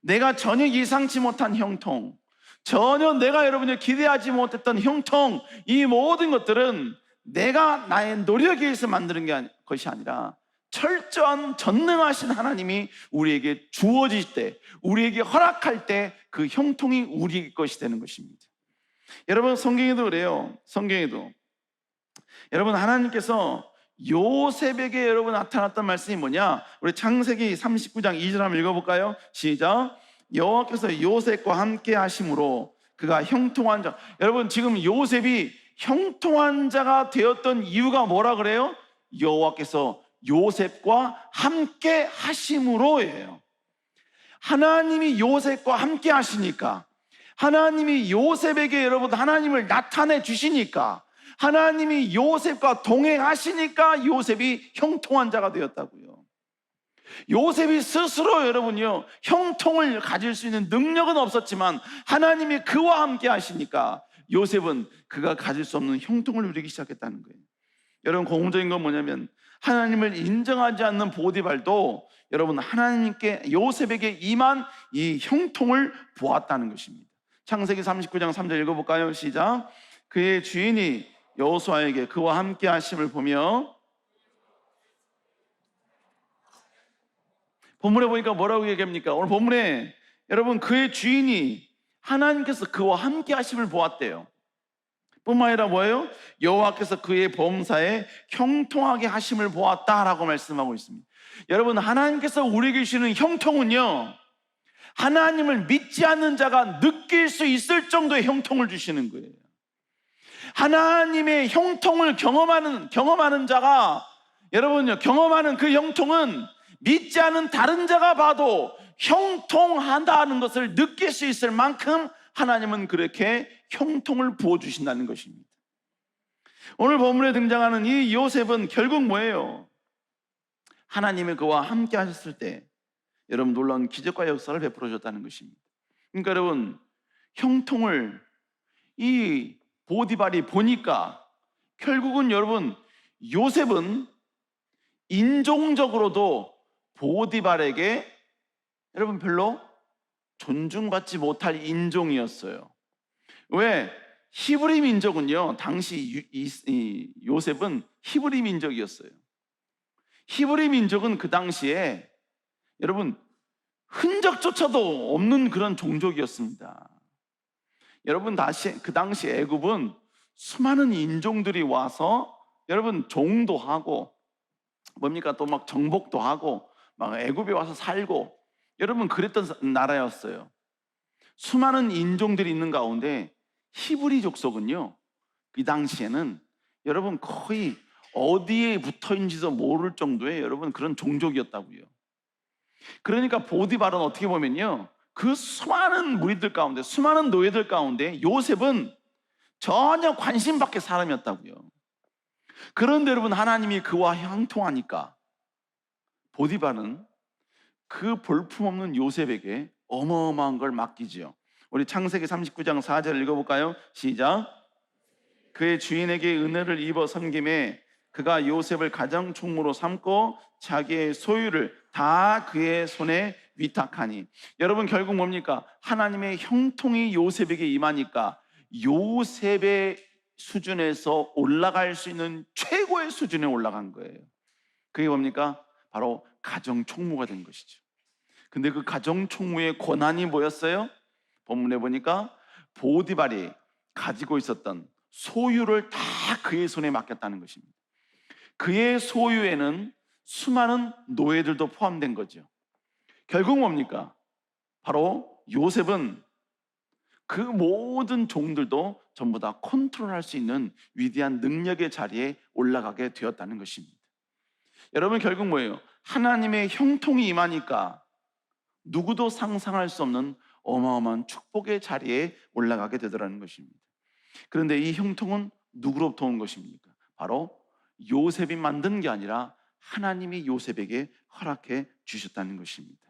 내가 전혀 예상치 못한 형통, 전혀 내가 여러분이 기대하지 못했던 형통, 이 모든 것들은 내가 나의 노력에 의해서 만드는 것이 아니라 철저한 전능하신 하나님이 우리에게 주어질 때, 우리에게 허락할 때 그 형통이 우리 것이 되는 것입니다. 여러분, 성경에도 그래요. 성경에도 여러분, 하나님께서 요셉에게 여러분 나타났던 말씀이 뭐냐? 우리 창세기 39장 2절 한번 읽어볼까요? 시작. 여호와께서 요셉과 함께 하심으로 그가 형통한 자. 여러분, 지금 요셉이 형통한 자가 되었던 이유가 뭐라 그래요? 여호와께서 요셉과 함께 하심으로예요. 하나님이 요셉과 함께 하시니까, 하나님이 요셉에게 여러분 하나님을 나타내 주시니까, 하나님이 요셉과 동행하시니까 요셉이 형통한 자가 되었다고요. 요셉이 스스로 여러분요 형통을 가질 수 있는 능력은 없었지만 하나님이 그와 함께 하시니까 요셉은 그가 가질 수 없는 형통을 누리기 시작했다는 거예요. 여러분, 공통적인 건 뭐냐면 하나님을 인정하지 않는 보디발도 여러분 하나님께 요셉에게 임한 이 형통을 보았다는 것입니다. 창세기 39장 3절 읽어볼까요? 시작. 그의 주인이 여호수아에게 그와 함께 하심을 보며, 본문에 보니까 뭐라고 얘기합니까? 오늘 본문에 여러분 그의 주인이 하나님께서 그와 함께 하심을 보았대요. 뿐만 아니라 뭐예요? 여호와께서 그의 범사에 형통하게 하심을 보았다라고 말씀하고 있습니다. 여러분, 하나님께서 우리에게 주시는 형통은요 하나님을 믿지 않는 자가 느낄 수 있을 정도의 형통을 주시는 거예요. 하나님의 형통을 경험하는 자가 여러분요 경험하는 그 형통은 믿지 않은 다른 자가 봐도 형통한다는 것을 느낄 수 있을 만큼 하나님은 그렇게 형통을 부어주신다는 것입니다. 오늘 본문에 등장하는 이 요셉은 결국 뭐예요? 하나님이 그와 함께 하셨을 때 여러분 놀라운 기적과 역사를 베풀어 줬다는 것입니다. 그러니까 여러분, 형통을 이 보디발이 보니까 결국은 여러분 요셉은 인종적으로도 보디발에게 여러분 별로 존중받지 못할 인종이었어요. 왜? 히브리 민족은요 당시 이 요셉은 히브리 민족이었어요. 히브리 민족은 그 당시에 여러분 흔적조차도 없는 그런 종족이었습니다. 여러분, 그 당시 애굽은 수많은 인종들이 와서 여러분 종도 하고 뭡니까 또 막 정복도 하고 막 애굽에 와서 살고 여러분 그랬던 나라였어요. 수많은 인종들이 있는 가운데 히브리 족속은요 이 당시에는 여러분 거의 어디에 붙어 있는지도 모를 정도의 여러분 그런 종족이었다고요. 그러니까 보디발은 어떻게 보면요 그 수많은 무리들 가운데 수많은 노예들 가운데 요셉은 전혀 관심 밖의 사람이었다고요. 그런데 여러분 하나님이 그와 형통하니까 보디발은 그 볼품없는 요셉에게 어마어마한 걸 맡기지요. 우리 창세기 39장 4절 읽어볼까요? 시작. 그의 주인에게 은혜를 입어 섬김에 그가 요셉을 가장 총무로 삼고 자기의 소유를 다 그의 손에 위탁하니. 여러분 결국 뭡니까? 하나님의 형통이 요셉에게 임하니까 요셉의 수준에서 올라갈 수 있는 최고의 수준에 올라간 거예요. 그게 뭡니까? 바로 가정 총무가 된 것이죠. 근데 그 가정 총무의 권한이 뭐였어요? 본문에 보니까 보디발이 가지고 있었던 소유를 다 그의 손에 맡겼다는 것입니다. 그의 소유에는 수많은 노예들도 포함된 거죠. 결국 뭡니까? 바로 요셉은 그 모든 종들도 전부 다 컨트롤할 수 있는 위대한 능력의 자리에 올라가게 되었다는 것입니다. 여러분 결국 뭐예요? 하나님의 형통이 임하니까 누구도 상상할 수 없는 어마어마한 축복의 자리에 올라가게 되더라는 것입니다. 그런데 이 형통은 누구로부터 온 것입니까? 바로 요셉이 만든 게 아니라 하나님이 요셉에게 허락해 주셨다는 것입니다.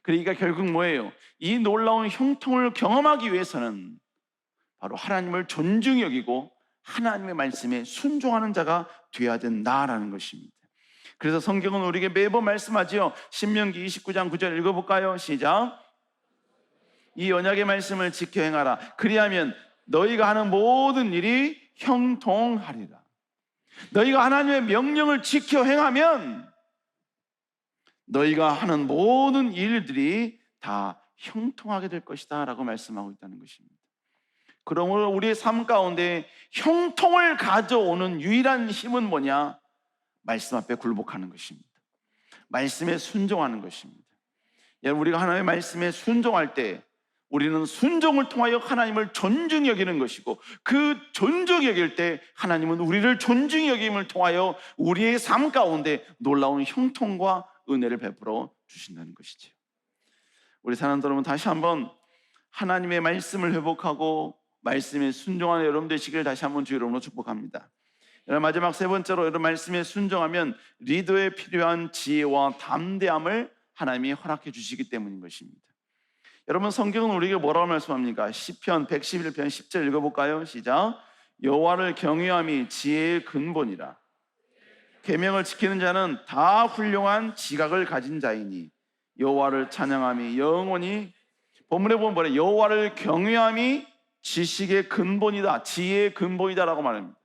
그러니까 결국 뭐예요? 이 놀라운 형통을 경험하기 위해서는 바로 하나님을 존중히 여기고 하나님의 말씀에 순종하는 자가 되어야 된다라는 것입니다. 그래서 성경은 우리에게 매번 말씀하지요. 신명기 29장 9절 읽어볼까요? 시작. 이 언약의 말씀을 지켜 행하라. 그리하면 너희가 하는 모든 일이 형통하리라. 너희가 하나님의 명령을 지켜 행하면 너희가 하는 모든 일들이 다 형통하게 될 것이다 라고 말씀하고 있다는 것입니다. 그러므로 우리의 삶 가운데 형통을 가져오는 유일한 힘은 뭐냐? 말씀 앞에 굴복하는 것입니다. 말씀에 순종하는 것입니다. 여러분 우리가 하나님의 말씀에 순종할 때 우리는 순종을 통하여 하나님을 존중히 여기는 것이고 그 존중히 여길 때 하나님은 우리를 존중히 여김을 통하여 우리의 삶 가운데 놀라운 형통과 은혜를 베풀어 주신다는 것이죠. 우리 사랑하는 여러분 다시 한번 하나님의 말씀을 회복하고 말씀에 순종하는 여러분 되시기를 다시 한번 주 이름으로 축복합니다. 여러분 마지막 세 번째로 여러분 말씀에 순종하면 리더에 필요한 지혜와 담대함을 하나님이 허락해 주시기 때문인 것입니다. 여러분 성경은 우리에게 뭐라고 말씀합니까? 시편 111편 10절 읽어볼까요? 시작. 여호와를 경외함이 지혜의 근본이라. 계명을 지키는 자는 다 훌륭한 지각을 가진 자이니 여호와를 찬양함이 영원히. 본문에 보면 뭐래? 여호와를 경외함이 지식의 근본이다, 지혜의 근본이다라고 말합니다.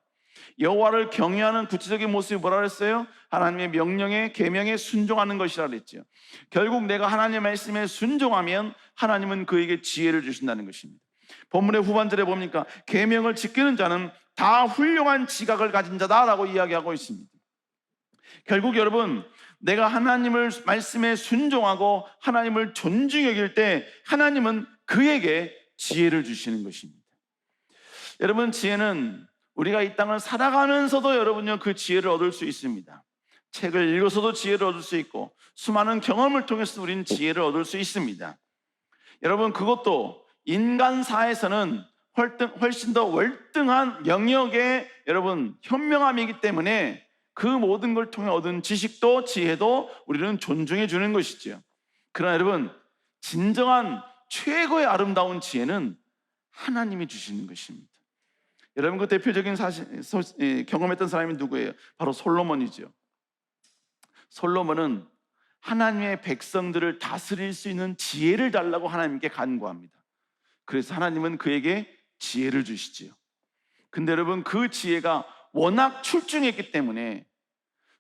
여호와를 경외하는 구체적인 모습이 뭐라 그랬어요? 하나님의 명령에 계명에 순종하는 것이라 그랬죠. 결국 내가 하나님의 말씀에 순종하면 하나님은 그에게 지혜를 주신다는 것입니다. 본문의 후반절에 보니까 계명을 지키는 자는 다 훌륭한 지각을 가진 자다라고 이야기하고 있습니다. 결국 여러분 내가 하나님을 말씀에 순종하고 하나님을 존중히 여길 때 하나님은 그에게 지혜를 주시는 것입니다. 여러분 지혜는 우리가 이 땅을 살아가면서도 여러분요 그 지혜를 얻을 수 있습니다. 책을 읽어서도 지혜를 얻을 수 있고 수많은 경험을 통해서 우리는 지혜를 얻을 수 있습니다. 여러분 그것도 인간사에서는 훨씬 더 월등한 영역의 여러분 현명함이기 때문에 그 모든 걸 통해 얻은 지식도 지혜도 우리는 존중해 주는 것이죠. 그러나 여러분 진정한 최고의 아름다운 지혜는 하나님이 주시는 것입니다. 여러분 그 대표적인 경험했던 사람이 누구예요? 바로 솔로몬이죠. 솔로몬은 하나님의 백성들을 다스릴 수 있는 지혜를 달라고 하나님께 간구합니다. 그래서 하나님은 그에게 지혜를 주시지요. 근데 여러분 그 지혜가 워낙 출중했기 때문에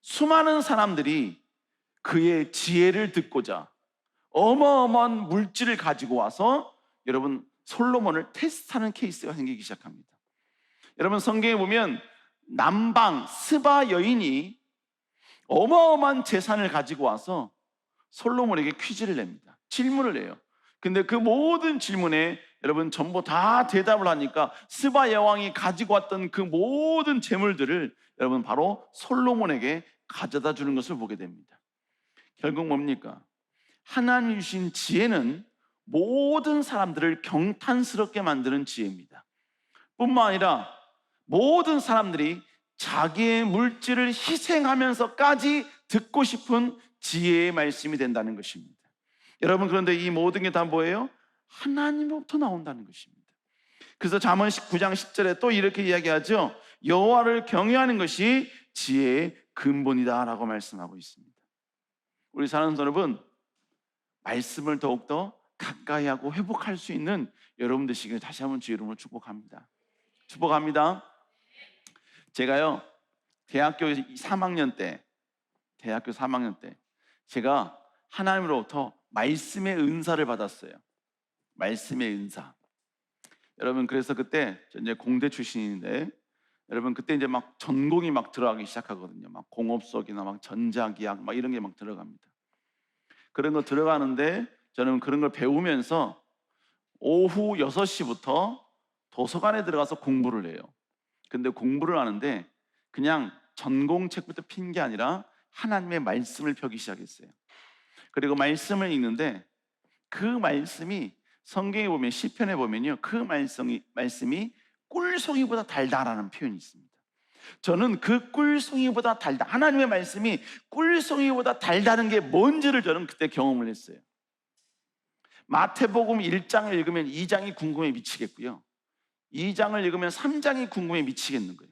수많은 사람들이 그의 지혜를 듣고자 어마어마한 물질을 가지고 와서 여러분 솔로몬을 테스트하는 케이스가 생기기 시작합니다. 여러분 성경에 보면 남방 스바 여인이 어마어마한 재산을 가지고 와서 솔로몬에게 퀴즈를 냅니다. 질문을 해요. 근데 그 모든 질문에 여러분 전부 다 대답을 하니까 스바 여왕이 가지고 왔던 그 모든 재물들을 여러분 바로 솔로몬에게 가져다 주는 것을 보게 됩니다. 결국 뭡니까? 하나님 주신 지혜는 모든 사람들을 경탄스럽게 만드는 지혜입니다. 뿐만 아니라 모든 사람들이 자기의 물질을 희생하면서까지 듣고 싶은 지혜의 말씀이 된다는 것입니다. 여러분, 그런데 이 모든 게 다 뭐예요? 하나님으로부터 나온다는 것입니다. 그래서 잠언 19장 10절에 또 이렇게 이야기하죠. 여호와를 경외하는 것이 지혜의 근본이다라고 말씀하고 있습니다. 우리 사랑하는 여러분, 말씀을 더욱더 가까이 하고 회복할 수 있는 여러분 되시길 다시 한번 주의 이름으로 축복합니다. 축복합니다. 제가요 대학교 3학년 때 제가 하나님으로부터 말씀의 은사를 받았어요. 말씀의 은사. 여러분, 그래서 그때 저 이제 공대 출신인데 여러분 그때 이제 막 전공이 막 들어가기 시작하거든요. 막 공업석이나 막 전자기학 막 이런 게 막 들어갑니다. 그런 거 들어가는데 저는 그런 걸 배우면서 오후 6시부터 도서관에 들어가서 공부를 해요. 근데 공부를 하는데 그냥 전공책부터 핀 게 아니라 하나님의 말씀을 펴기 시작했어요. 그리고 말씀을 읽는데 그 말씀이 성경에 보면 시편에 보면요, 그 말씀이 꿀송이보다 달다라는 표현이 있습니다. 저는 그 꿀송이보다 달다, 하나님의 말씀이 꿀송이보다 달다는 게 뭔지를 저는 그때 경험을 했어요. 마태복음 1장을 읽으면 2장이 궁금해 미치겠고요, 2장을 읽으면 3장이 궁금해 미치겠는 거예요.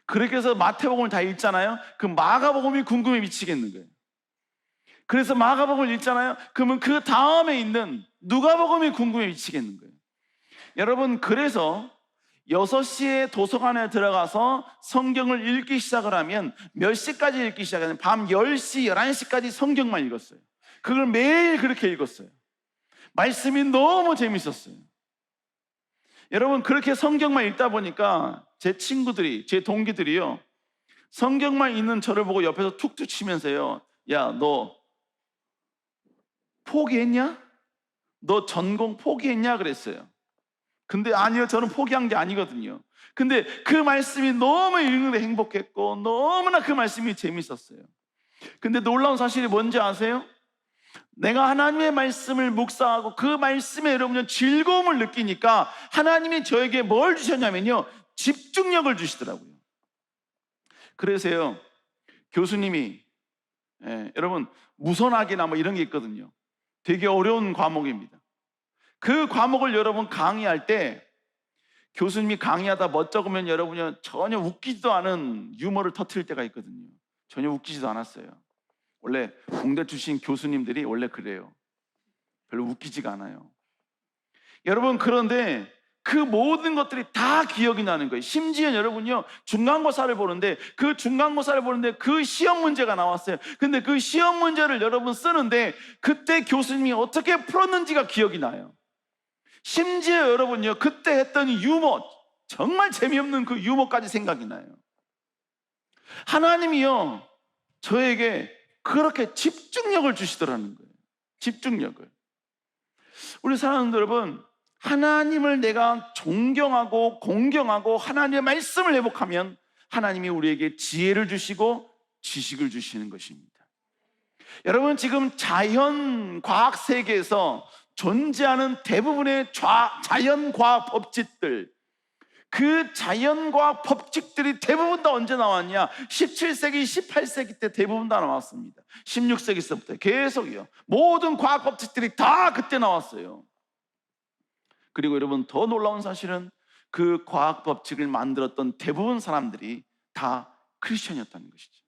그렇게 해서 마태복음을 다 읽잖아요. 그 마가복음이 궁금해 미치겠는 거예요. 그래서 마가복음을 읽잖아요. 그러면 그 다음에 있는 누가복음이 궁금해 미치겠는 거예요. 여러분, 그래서 6시에 도서관에 들어가서 성경을 읽기 시작을 하면 몇 시까지 읽기 시작하냐면 밤 10시, 11시까지 성경만 읽었어요. 그걸 매일 그렇게 읽었어요. 말씀이 너무 재밌었어요. 여러분, 그렇게 성경만 읽다 보니까 제 친구들이, 제 동기들이요, 성경만 읽는 저를 보고 옆에서 툭툭 치면서요, 야, 너 포기했냐? 너 전공 포기했냐? 그랬어요. 근데 아니요, 저는 포기한 게 아니거든요. 근데 그 말씀이 너무 읽는데 행복했고 너무나 그 말씀이 재밌었어요. 근데 놀라운 사실이 뭔지 아세요? 내가 하나님의 말씀을 묵상하고 그 말씀에 여러분은 즐거움을 느끼니까 하나님이 저에게 뭘 주셨냐면요, 집중력을 주시더라고요. 그래서요, 교수님이 여러분 무선학이나 뭐 이런 게 있거든요. 되게 어려운 과목입니다. 그 과목을 여러분 강의할 때 교수님이 강의하다 멋쩍으면 여러분이 전혀 웃기지도 않은 유머를 터뜨릴 때가 있거든요. 전혀 웃기지도 않았어요. 원래 공대 출신 교수님들이 원래 그래요. 별로 웃기지가 않아요. 여러분, 그런데 그 모든 것들이 다 기억이 나는 거예요. 심지어 여러분요, 중간고사를 보는데 그 시험 문제가 나왔어요. 근데 그 시험 문제를 여러분 쓰는데 그때 교수님이 어떻게 풀었는지가 기억이 나요. 심지어 여러분요, 그때 했던 유머, 정말 재미없는 그 유머까지 생각이 나요. 하나님이요, 저에게 그렇게 집중력을 주시더라는 거예요. 집중력을. 우리 사랑하는 여러분, 하나님을 내가 존경하고 공경하고 하나님의 말씀을 회복하면 하나님이 우리에게 지혜를 주시고 지식을 주시는 것입니다. 여러분, 지금 자연과학 세계에서 존재하는 대부분의 자연과학 법칙들, 그 자연과학 법칙들이 대부분 다 언제 나왔냐? 17세기, 18세기 때 대부분 다 나왔습니다. 16세기서부터 계속이요. 모든 과학 법칙들이 다 그때 나왔어요. 그리고 여러분, 더 놀라운 사실은 그 과학 법칙을 만들었던 대부분 사람들이 다 크리스천이었다는 것이죠.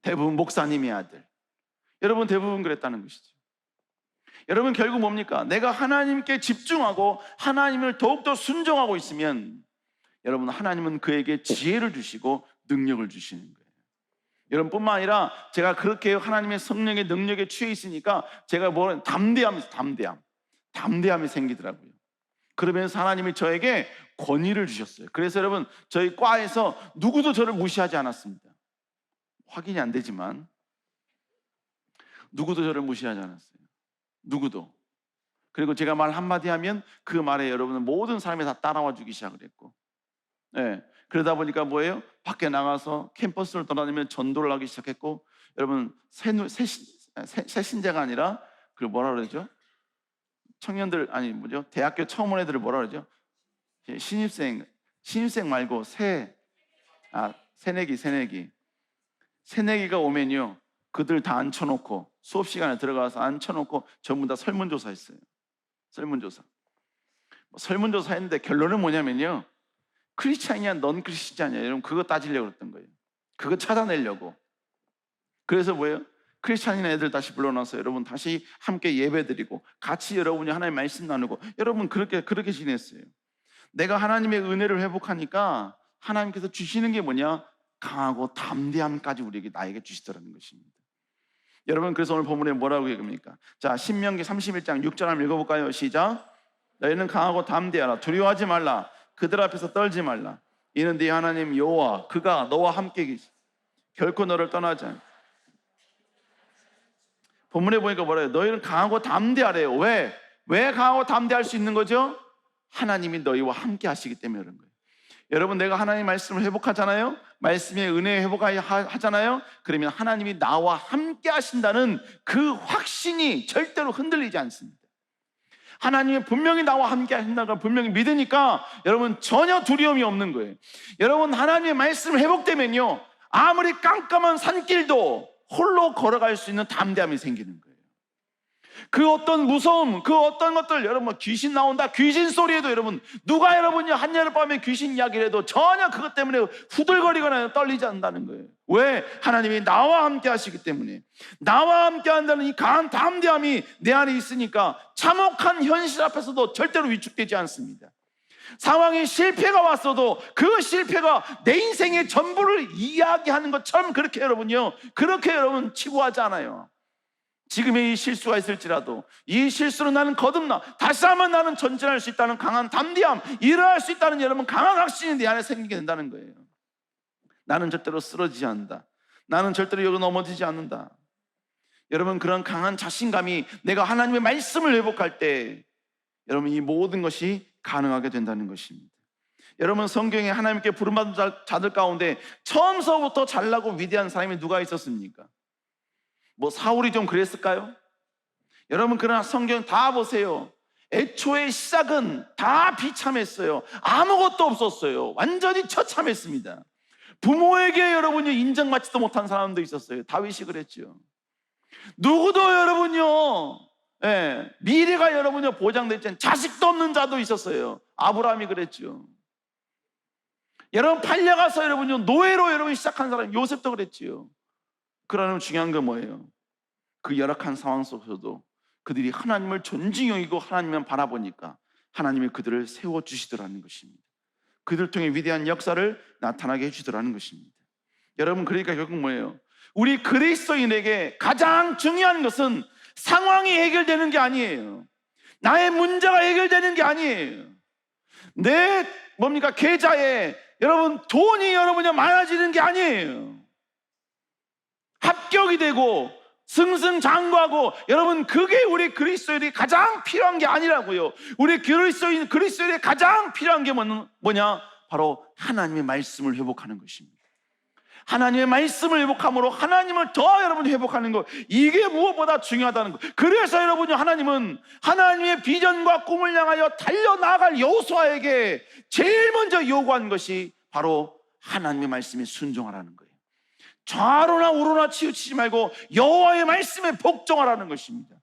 대부분 목사님의 아들. 여러분, 대부분 그랬다는 것이죠. 여러분, 결국 뭡니까? 내가 하나님께 집중하고 하나님을 더욱더 순종하고 있으면 여러분, 하나님은 그에게 지혜를 주시고 능력을 주시는 거예요. 여러분, 뿐만 아니라 제가 그렇게 하나님의 성령의 능력에 취해 있으니까 제가 담대함이 생기더라고요. 그러면서 하나님이 저에게 권위를 주셨어요. 그래서 여러분, 저희 과에서 누구도 저를 무시하지 않았습니다. 확인이 안 되지만 누구도 저를 무시하지 않았어요. 누구도. 그리고 제가 말 한마디 하면 그 말에 여러분은 모든 사람이 다 따라와 주기 시작을 했고, 그러다 보니까 뭐예요? 밖에 나가서 캠퍼스를 돌아다니면 전도를 하기 시작했고, 여러분 새신자가 아니라 그 뭐라 그러죠? 청년들, 아니 뭐죠? 대학교 처음 온 애들을 뭐라 그러죠? 신입생 말고 새내기가 오면요, 그들 다 앉혀놓고 수업 시간에 들어가서 앉혀놓고 전부 다 설문조사 했어요. 설문조사 했는데 결론은 뭐냐면요, 크리스찬이냐 넌 크리스찬이냐, 여러분 그거 따지려고 그랬던 거예요. 그거 찾아내려고. 그래서 뭐예요? 크리스찬인 애들 다시 불러놔서 여러분 다시 함께 예배드리고 같이 여러분이 하나님의 말씀 나누고, 여러분 그렇게 지냈어요. 내가 하나님의 은혜를 회복하니까 하나님께서 주시는 게 뭐냐? 강하고 담대함까지 나에게 주시더라는 것입니다. 여러분, 그래서 오늘 본문에 뭐라고 얘기합니까? 자, 신명기 31장 6절 한번 읽어볼까요? 시작. 너희는 강하고 담대하라. 두려워하지 말라. 그들 앞에서 떨지 말라. 이는 네 하나님 여호와, 그가 너와 함께 계시, 결코 너를 떠나지 않아. 본문에 보니까 뭐래요? 너희는 강하고 담대하래요. 왜 강하고 담대할 수 있는 거죠? 하나님이 너희와 함께 하시기 때문에 그런 거예요. 여러분, 내가 하나님의 말씀을 회복하잖아요. 말씀의 은혜에 회복하잖아요. 그러면 하나님이 나와 함께 하신다는 그 확신이 절대로 흔들리지 않습니다. 하나님이 분명히 나와 함께 하신다는 걸 분명히 믿으니까 여러분 전혀 두려움이 없는 거예요. 여러분, 하나님의 말씀을 회복되면요, 아무리 깜깜한 산길도 홀로 걸어갈 수 있는 담대함이 생기는 거예요. 그 어떤 무서움, 그 어떤 것들, 여러분 귀신 나온다, 귀신 소리에도 여러분, 누가 여러분이 한여름밤에 귀신 이야기를 해도 전혀 그것 때문에 후들거리거나 떨리지 않는다는 거예요. 왜? 하나님이 나와 함께 하시기 때문에. 나와 함께 한다는 이 강한 담대함이 내 안에 있으니까 참혹한 현실 앞에서도 절대로 위축되지 않습니다. 상황이 실패가 왔어도 그 실패가 내 인생의 전부를 이야기하는 것처럼 그렇게 여러분 치부하지 않아요. 지금의 이 실수가 있을지라도 이 실수로 나는 거듭나 다시 한번 나는 전진할 수 있다는 강한 담대함, 일어날 수 있다는 여러분 강한 확신이 내 안에 생기게 된다는 거예요. 나는 절대로 쓰러지지 않는다. 나는 절대로 여기 넘어지지 않는다. 여러분, 그런 강한 자신감이 내가 하나님의 말씀을 회복할 때 여러분 이 모든 것이 가능하게 된다는 것입니다. 여러분, 성경에 하나님께 부름받은 자들 가운데 처음서부터 잘나고 위대한 사람이 누가 있었습니까? 뭐 사울이 좀 그랬을까요? 여러분, 그러나 성경 다 보세요. 애초에 시작은 다 비참했어요. 아무것도 없었어요. 완전히 처참했습니다. 부모에게 여러분이 인정받지도 못한 사람도 있었어요. 다윗이 그랬죠. 누구도 여러분요, 미래가 여러분요 보장되지 않은 자식도 없는 자도 있었어요. 아브라함이 그랬죠. 여러분, 팔려가서 여러분요 노예로 여러분 시작한 사람 요셉도 그랬지요. 그러나 중요한 건 뭐예요? 그 열악한 상황 속에서도 그들이 하나님을 존중히 여기고 하나님만 바라보니까 하나님이 그들을 세워주시더라는 것입니다. 그들 통해 위대한 역사를 나타나게 해주더라는 것입니다. 여러분, 그러니까 결국 뭐예요? 우리 그리스도인에게 가장 중요한 것은 상황이 해결되는 게 아니에요. 나의 문제가 해결되는 게 아니에요. 내 계좌에 여러분 돈이 여러분이 많아지는 게 아니에요. 합격이 되고 승승장구하고, 여러분 그게 우리 그리스도인이 가장 필요한 게 아니라고요. 우리 그리스도인이 가장 필요한 게 뭐냐? 바로 하나님의 말씀을 회복하는 것입니다. 하나님의 말씀을 회복함으로 하나님을 더 여러분이 회복하는 것, 이게 무엇보다 중요하다는 것. 그래서 여러분이 하나님은 하나님의 비전과 꿈을 향하여 달려나갈 여호수아에게 제일 먼저 요구한 것이 바로 하나님의 말씀에 순종하라는 거예요. 좌로나 우로나 치우치지 말고 여호와의 말씀에 복종하라는 것입니다.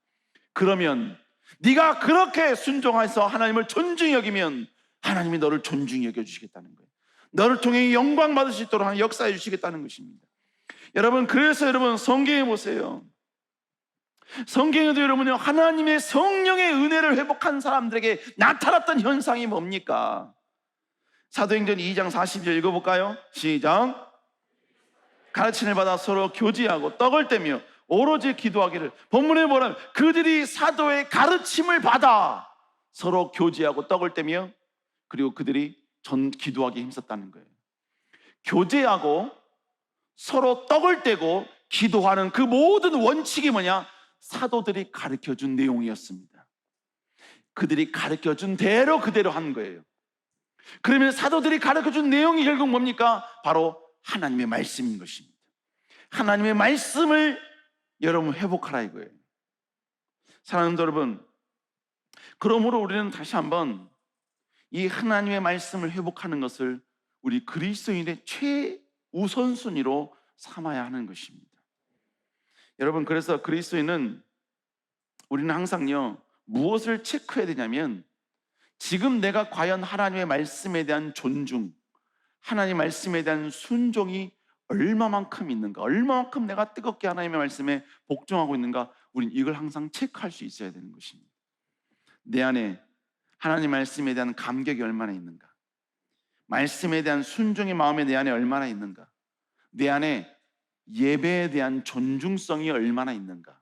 그러면 네가 그렇게 순종해서 하나님을 존중히 여기면 하나님이 너를 존중히 여겨주시겠다는 거예요. 너를 통해 영광 받을 수 있도록 역사해 주시겠다는 것입니다. 여러분, 그래서 여러분 성경에 보세요. 성경에도 여러분요 하나님의 성령의 은혜를 회복한 사람들에게 나타났던 현상이 뭡니까? 사도행전 2장 40절 읽어볼까요? 시작. 가르침을 받아 서로 교제하고 떡을 떼며 오로지 기도하기를. 본문에 뭐라면 그들이 사도의 가르침을 받아 서로 교제하고 떡을 떼며 그리고 그들이 기도하기에 힘썼다는 거예요. 교제하고 서로 떡을 떼고 기도하는 그 모든 원칙이 뭐냐? 사도들이 가르쳐준 내용이었습니다. 그들이 가르쳐준 대로 그대로 한 거예요. 그러면 사도들이 가르쳐준 내용이 결국 뭡니까? 바로 하나님의 말씀인 것입니다. 하나님의 말씀을 여러분 회복하라 이거예요. 사랑하는 여러분, 그러므로 우리는 다시 한번 이 하나님의 말씀을 회복하는 것을 우리 그리스도인의 최우선순위로 삼아야 하는 것입니다. 여러분, 그래서 그리스도인은 우리는 항상요 무엇을 체크해야 되냐면 지금 내가 과연 하나님의 말씀에 대한 존중, 하나님의 말씀에 대한 순종이 얼마만큼 있는가, 얼마만큼 내가 뜨겁게 하나님의 말씀에 복종하고 있는가, 우린 이걸 항상 체크할 수 있어야 되는 것입니다. 내 안에 하나님 말씀에 대한 감격이 얼마나 있는가, 말씀에 대한 순종의 마음이 내 안에 얼마나 있는가, 내 안에 예배에 대한 존중성이 얼마나 있는가.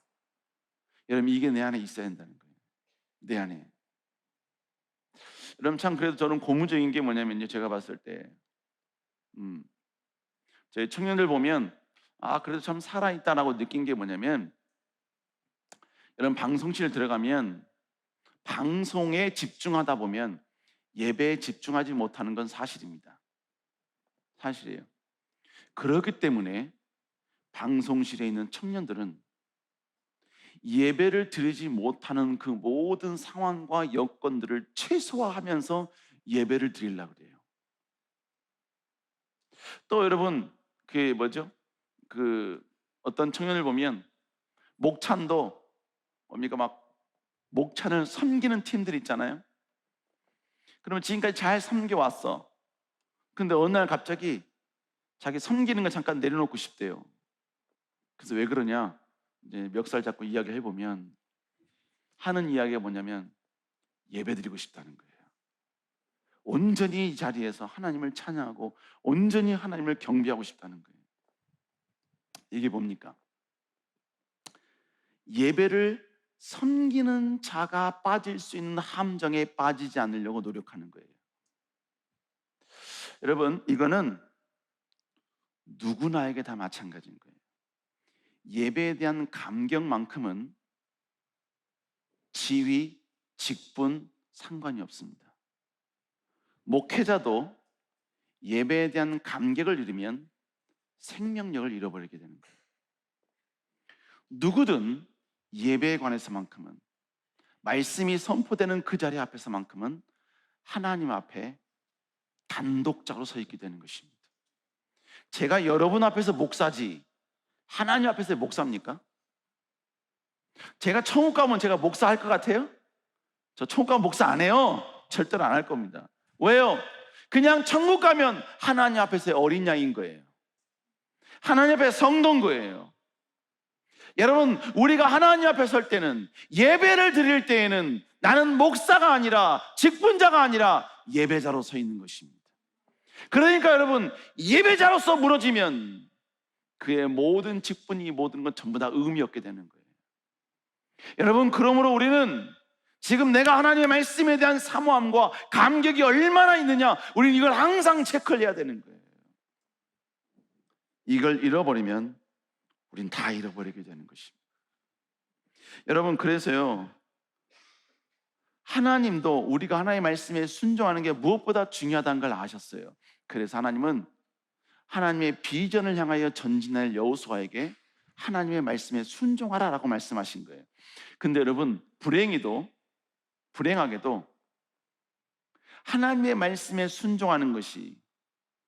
여러분, 이게 내 안에 있어야 한다는 거예요. 내 안에. 여러분, 참 그래도 저는 고무적인 게 뭐냐면요, 제가 봤을 때 저희 청년들 보면 그래도 참 살아있다라고 느낀 게 뭐냐면, 여러분 방송실 들어가면 방송에 집중하다 보면 예배에 집중하지 못하는 건 사실입니다. 사실이에요. 그렇기 때문에 방송실에 있는 청년들은 예배를 드리지 못하는 그 모든 상황과 여건들을 최소화하면서 예배를 드리려고 그래요. 또 여러분, 어떤 청년을 보면 목찬도 뭡니까, 막 목찬을 섬기는 팀들 있잖아요. 그러면 지금까지 잘 섬겨왔어. 근데 어느 날 갑자기 자기 섬기는 걸 잠깐 내려놓고 싶대요. 그래서 왜 그러냐, 이제 멱살 잡고 이야기를 해보면 하는 이야기가 뭐냐면 예배 드리고 싶다는 거예요. 온전히 이 자리에서 하나님을 찬양하고 온전히 하나님을 경배하고 싶다는 거예요. 이게 뭡니까? 예배를 섬기는 자가 빠질 수 있는 함정에 빠지지 않으려고 노력하는 거예요. 여러분, 이거는 누구나에게 다 마찬가지인 거예요. 예배에 대한 감격만큼은 지위, 직분 상관이 없습니다. 목회자도 예배에 대한 감격을 잃으면 생명력을 잃어버리게 되는 거예요. 누구든 예배에 관해서만큼은, 말씀이 선포되는 그 자리 앞에서만큼은 하나님 앞에 단독적으로 서 있게 되는 것입니다. 제가 여러분 앞에서 목사지 하나님 앞에서 목사입니까? 제가 천국 가면 제가 목사할 것 같아요? 저 천국 가면 목사 안 해요. 절대로 안 할 겁니다. 왜요? 그냥 천국 가면 하나님 앞에서의 어린 양인 거예요. 하나님 앞에 성도인 거예요. 여러분, 우리가 하나님 앞에 설 때는, 예배를 드릴 때에는 나는 목사가 아니라, 직분자가 아니라 예배자로 서 있는 것입니다. 그러니까 여러분, 예배자로서 무너지면 그의 모든 직분이, 모든 건 전부 다 의미 없게 되는 거예요. 여러분, 그러므로 우리는 지금 내가 하나님의 말씀에 대한 사모함과 감격이 얼마나 있느냐, 우리는 이걸 항상 체크를 해야 되는 거예요. 이걸 잃어버리면 우린 다 잃어버리게 되는 것입니다. 여러분, 그래서요, 하나님도 우리가 하나님의 말씀에 순종하는 게 무엇보다 중요하다는 걸 아셨어요. 그래서 하나님은 하나님의 비전을 향하여 전진할 여호수아에게 하나님의 말씀에 순종하라라고 말씀하신 거예요. 근데 여러분, 불행하게도 하나님의 말씀에 순종하는 것이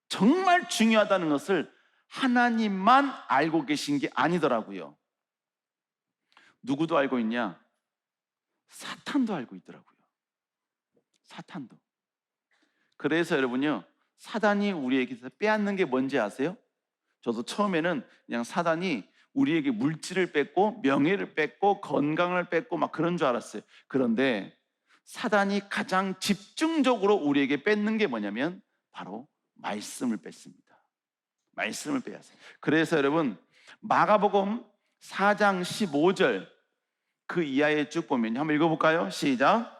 정말 중요하다는 것을 하나님만 알고 계신 게 아니더라고요. 누구도 알고 있냐? 사탄도 알고 있더라고요. 사탄도. 그래서 여러분요, 사단이 우리에게서 빼앗는 게 뭔지 아세요? 저도 처음에는 그냥 사단이 우리에게 물질을 뺏고 명예를 뺏고 건강을 뺏고 막 그런 줄 알았어요. 그런데 사단이 가장 집중적으로 우리에게 뺏는 게 뭐냐면 바로 말씀을 뺏습니다. 말씀을 빼앗아요. 그래서 여러분, 마가복음 4장 15절 그 이하에 쭉 보면 한번 읽어볼까요? 시작.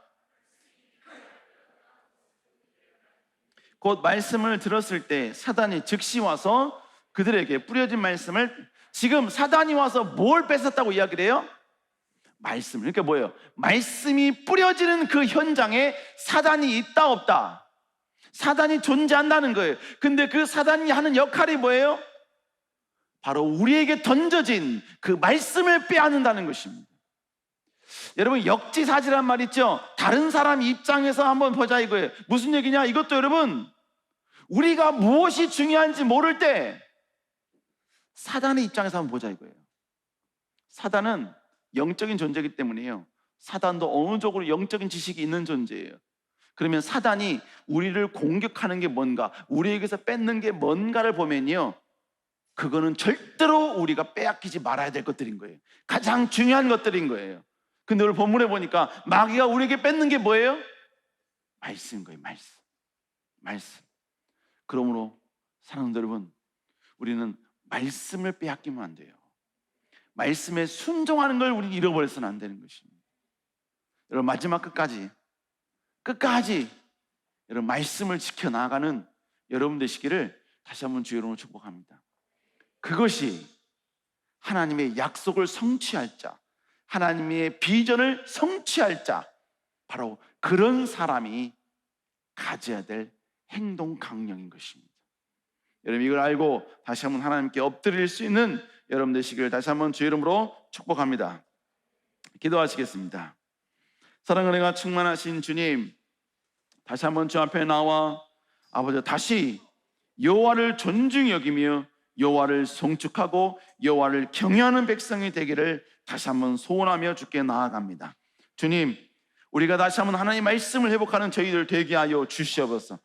곧 말씀을 들었을 때 사단이 즉시 와서 그들에게 뿌려진 말씀을, 지금 사단이 와서 뭘 뺏었다고 이야기를 해요? 말씀. 그러니까 뭐예요? 말씀이 뿌려지는 그 현장에 사단이 있다 없다? 사단이 존재한다는 거예요. 근데 그 사단이 하는 역할이 뭐예요? 바로 우리에게 던져진 그 말씀을 빼앗는다는 것입니다. 여러분, 역지사지란 말 있죠? 다른 사람 입장에서 한번 보자 이거예요. 무슨 얘기냐? 이것도 여러분, 우리가 무엇이 중요한지 모를 때 사단의 입장에서 한번 보자 이거예요. 사단은 영적인 존재이기 때문이에요. 사단도 어느 정도 영적인 지식이 있는 존재예요. 그러면 사단이 우리를 공격하는 게 뭔가, 우리에게서 뺏는 게 뭔가를 보면요, 그거는 절대로 우리가 빼앗기지 말아야 될 것들인 거예요. 가장 중요한 것들인 거예요. 근데 오늘 본문에 보니까 마귀가 우리에게 뺏는 게 뭐예요? 말씀인 거예요. 말씀. 그러므로 사랑하는 여러분, 우리는 말씀을 빼앗기면 안 돼요. 말씀에 순종하는 걸 우리는 잃어버려서는 안 되는 것입니다. 여러분, 마지막 끝까지 여러분 말씀을 지켜나가는 여러분 되시기를 다시 한번 주의 이름으로 축복합니다. 그것이 하나님의 약속을 성취할 자, 하나님의 비전을 성취할 자, 바로 그런 사람이 가져야 될 행동 강령인 것입니다. 여러분, 이걸 알고 다시 한번 하나님께 엎드릴 수 있는 여러분 되시기를 다시 한번 주의 이름으로 축복합니다. 기도하시겠습니다. 사랑과 은혜가 충만하신 주님, 다시 한번 주 앞에 나와 아버지 다시 여호와를 존중히 여기며 여호와를 송축하고 여호와를 경외하는 백성이 되기를 다시 한번 소원하며 주께 나아갑니다. 주님, 우리가 다시 한번 하나님의 말씀을 회복하는 저희들 되게 하여 주시옵소서.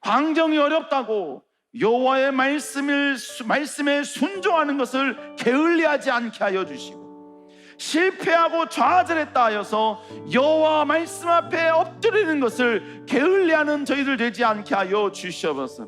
환경이 어렵다고 여호와의 말씀에 순종하는 것을 게을리하지 않게 하여 주시고, 실패하고 좌절했다 하여서 여호와 말씀 앞에 엎드리는 것을 게을리하는 저희들 되지 않게 하여 주시옵소서.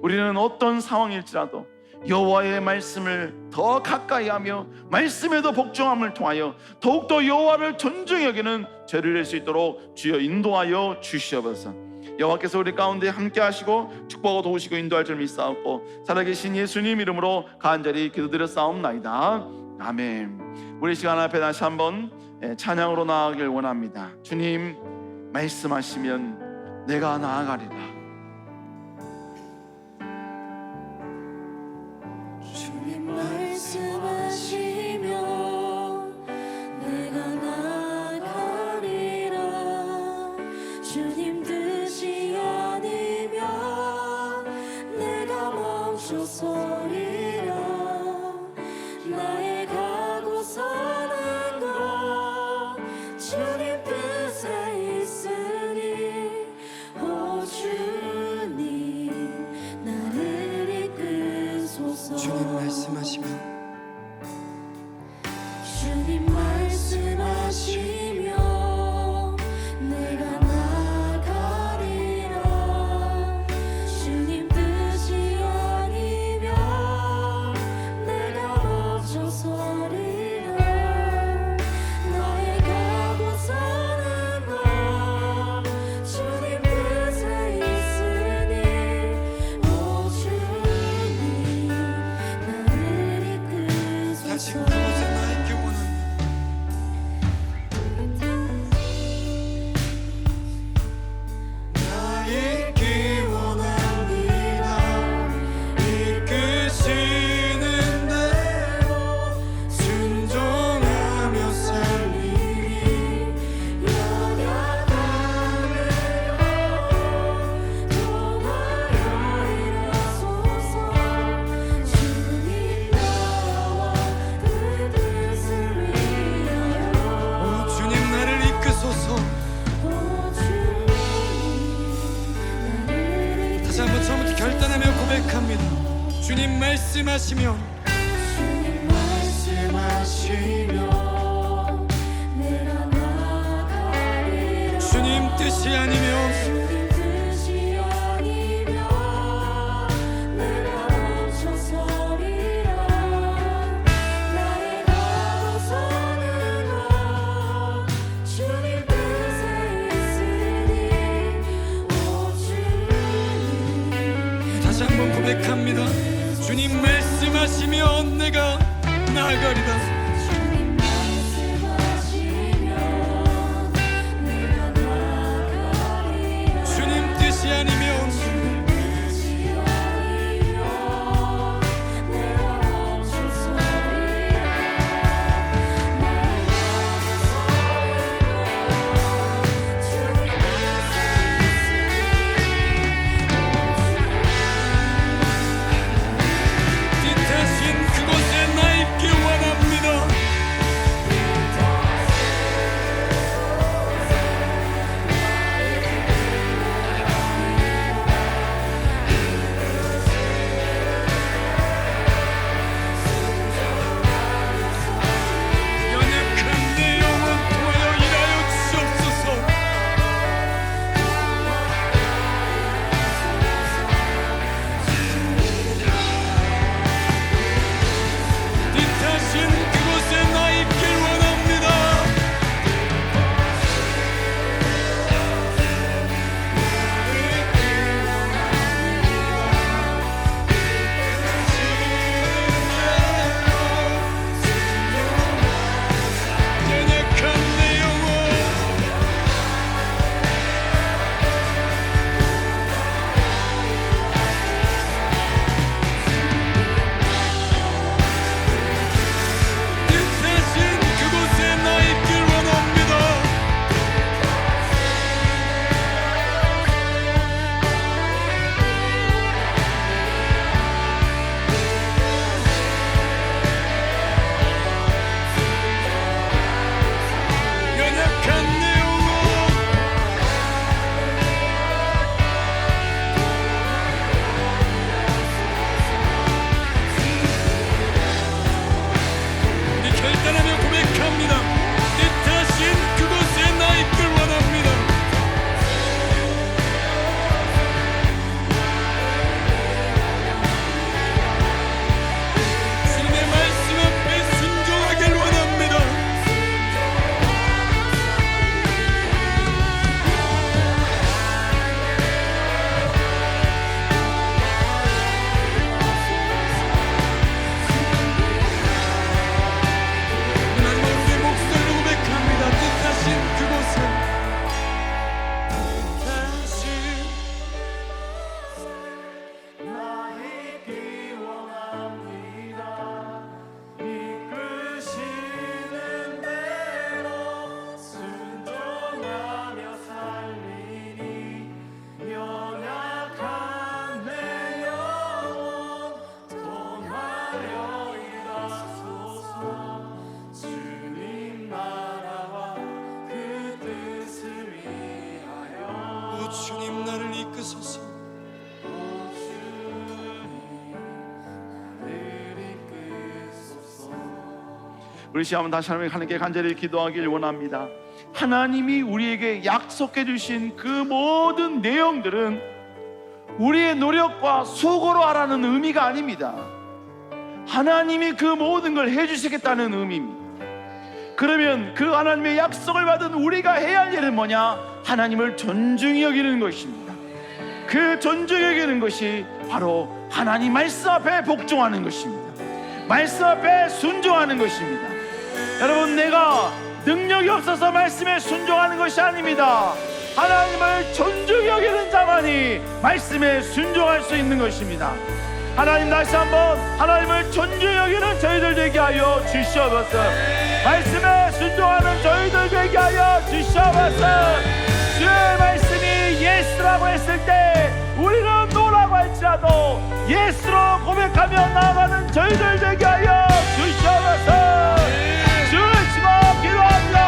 우리는 어떤 상황일지라도 여호와의 말씀을 더 가까이 하며 말씀에도 복종함을 통하여 더욱더 여호와를 존중히 여기는 죄를 낼 수 있도록 주여 인도하여 주시옵소서. 여호와께서 우리 가운데 함께 하시고 축복하고 도우시고 인도할 줄 믿사옵고 살아계신 예수님 이름으로 간절히 기도드렸사옵나이다. 아멘. 우리 시간 앞에 다시 한번 찬양으로 나아가길 원합니다. 주님 말씀하시면 내가 나아가리라. 주님 말씀하시면 내가 나가리라. 주님 뜻이 아니면 내가 멈춰서리라. 나의 가고 서는 것 주님 뜻에 있으니 오 주님 나를 이끄소서. 주님 말씀하시면 주님 말씀하시면 내가 나가리라. 주님 뜻이 아니면 내가 멈춰서리라. 나의 가고 서는 것 주님 뜻에 있으니 오 주님 나를 다시 이끄소서. 그곳에 나 있기 원합니다. 나 있기 원합니다. 이끄시는 대로 순종하며 살리니 연약함을 통하여 일어서서 주님 나라와 그 뜻을 위하여 오 주님 나를 이끄소서. 오 주님 나를 다시 한번 처음부터 결단하며 고백합니다. 주님 말씀하시면 주님 말씀하시면 내가 나가리라. 주님 뜻이 아니면 주님 뜻이 아니면 내가 멈춰서리라. 나의 가고 서는 것 주님 뜻에 있으니 오 주님 위하여 내가 나아가리다. 주님 말씀하시면 내가 나아가리라. 주님 뜻이 아니면 주님 뜻이 아니면 내가 멈춰서리라. 나를 가져서리라. 주님 뜻하신 그곳에 나 있길 원합니다. 연약한 내 영혼 통하여 일하여 주시옵소서. 뜻하신 그곳에 나 있길 원합니다. 연약한 내 영혼 뜻하신 그곳에 나 있길 원합니다. 연약한 내 영혼 우리 결단하며 고백합니다. 뜻하신 그곳에 나 있길 원합니다. 주님의 말씀 앞에 순종하길 원합니다. 하나님 우리의 목소리로 고백합니다. 뜻하신 그곳에 뜻하신 나 있기 원합니다. 이끄시는 대로 순종하며 살리니 연약한 내 영혼 통하여 일하소서. 주님 나라와 그 뜻을 위하여 오 주님 나를 이끄소서. 우리 시험은 다시 하나님께 간절히 기도하길 원합니다. 하나님이 우리에게 약속해 주신 그 모든 내용들은 우리의 노력과 수고로 하라는 의미가 아닙니다. 하나님이 그 모든 걸 해주시겠다는 의미입니다. 그러면 그 하나님의 약속을 받은 우리가 해야 할 일은 뭐냐? 하나님을 존중히 여기는 것입니다. 그 존중히 여기는 것이 바로 하나님 말씀 앞에 복종하는 것입니다. 말씀 앞에 순종하는 것입니다. 여러분, 내가 능력이 없어서 말씀에 순종하는 것이 아닙니다. 하나님을 존중히 여기는 자만이 말씀에 순종할 수 있는 것입니다. 하나님, 다시 한번 하나님을 존중히 여기는 저희들 되게 하여 주시옵소서. 말씀에 순종하는 저희들 되게 하여 주시옵소서. 주의 말씀이 예스라고 했을 때 우리는 노라고 할지라도 예스로 고백하며 나아가는 저희들 되게 하여 주시옵소서. 주를 치고 기도합니다.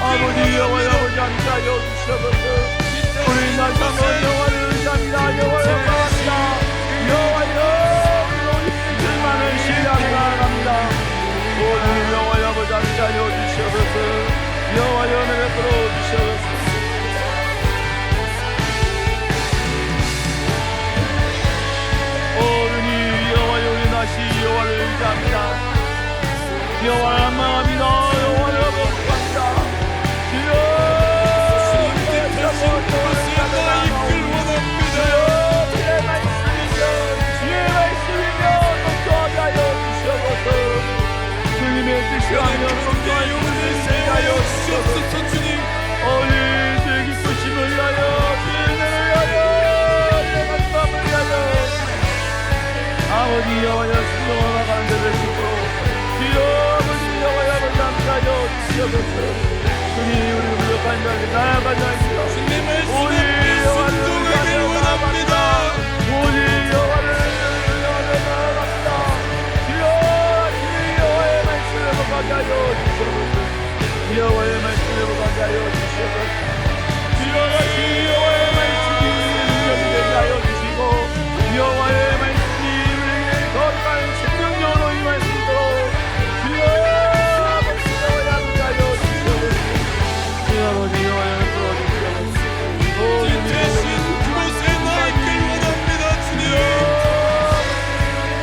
아버지 여호와 아버지 감사하여 주시옵소서. 우리 다시 한번 여호와를 의지합니다. 여호와를 영광합니다. 여호와여 우리 주만을 신뢰하며 나아갑니다. 아버지 여호와여 아버지 함께하여 주시옵소서. 여호와여 은혜 베풀어 주시옵소서. 어른이 여호와여 우리 다시 여호와를 의지합니다. 여호와를 만나갑니다. 여호와를 복합니다. 주여 주의 말씀이며 주의 말씀이며 동조하게 하여 주시옵소서. 주님의 뜻이라면 동조하여 하여 주시옵소서. 주님 어린 내 기쁘심을 위하여 주의 은혜를 위하여 내 감사함을 위하여 아버지 여호와여 순종하러 나가는 데를 주시고 주여 아버지 여호와여 아버지 함께하여 주시옵소서. 주님 우리 부족한 자를 나아가지 않으시오. 주님의 오직 말씀에 여호와를 순종하길 원합니다. 오직 여호와를 나아갑니다. 주여 주의 여호와의 말씀을 복하게 하여 주시옵소서. 여호와의 말씀을 복하게 하여 주시옵소서. 주여 다시 여호와의 말씀이 능력되게 하여 주시고 여호와의 말씀이 우리에게 거룩한 생명력으로 임하시도록 주여 아버지 여호와의 함께 하여 주시옵소서. 주여 아버지 여호와의 함께 주시옵소서. 대신 그곳에 나 있길 원합니다.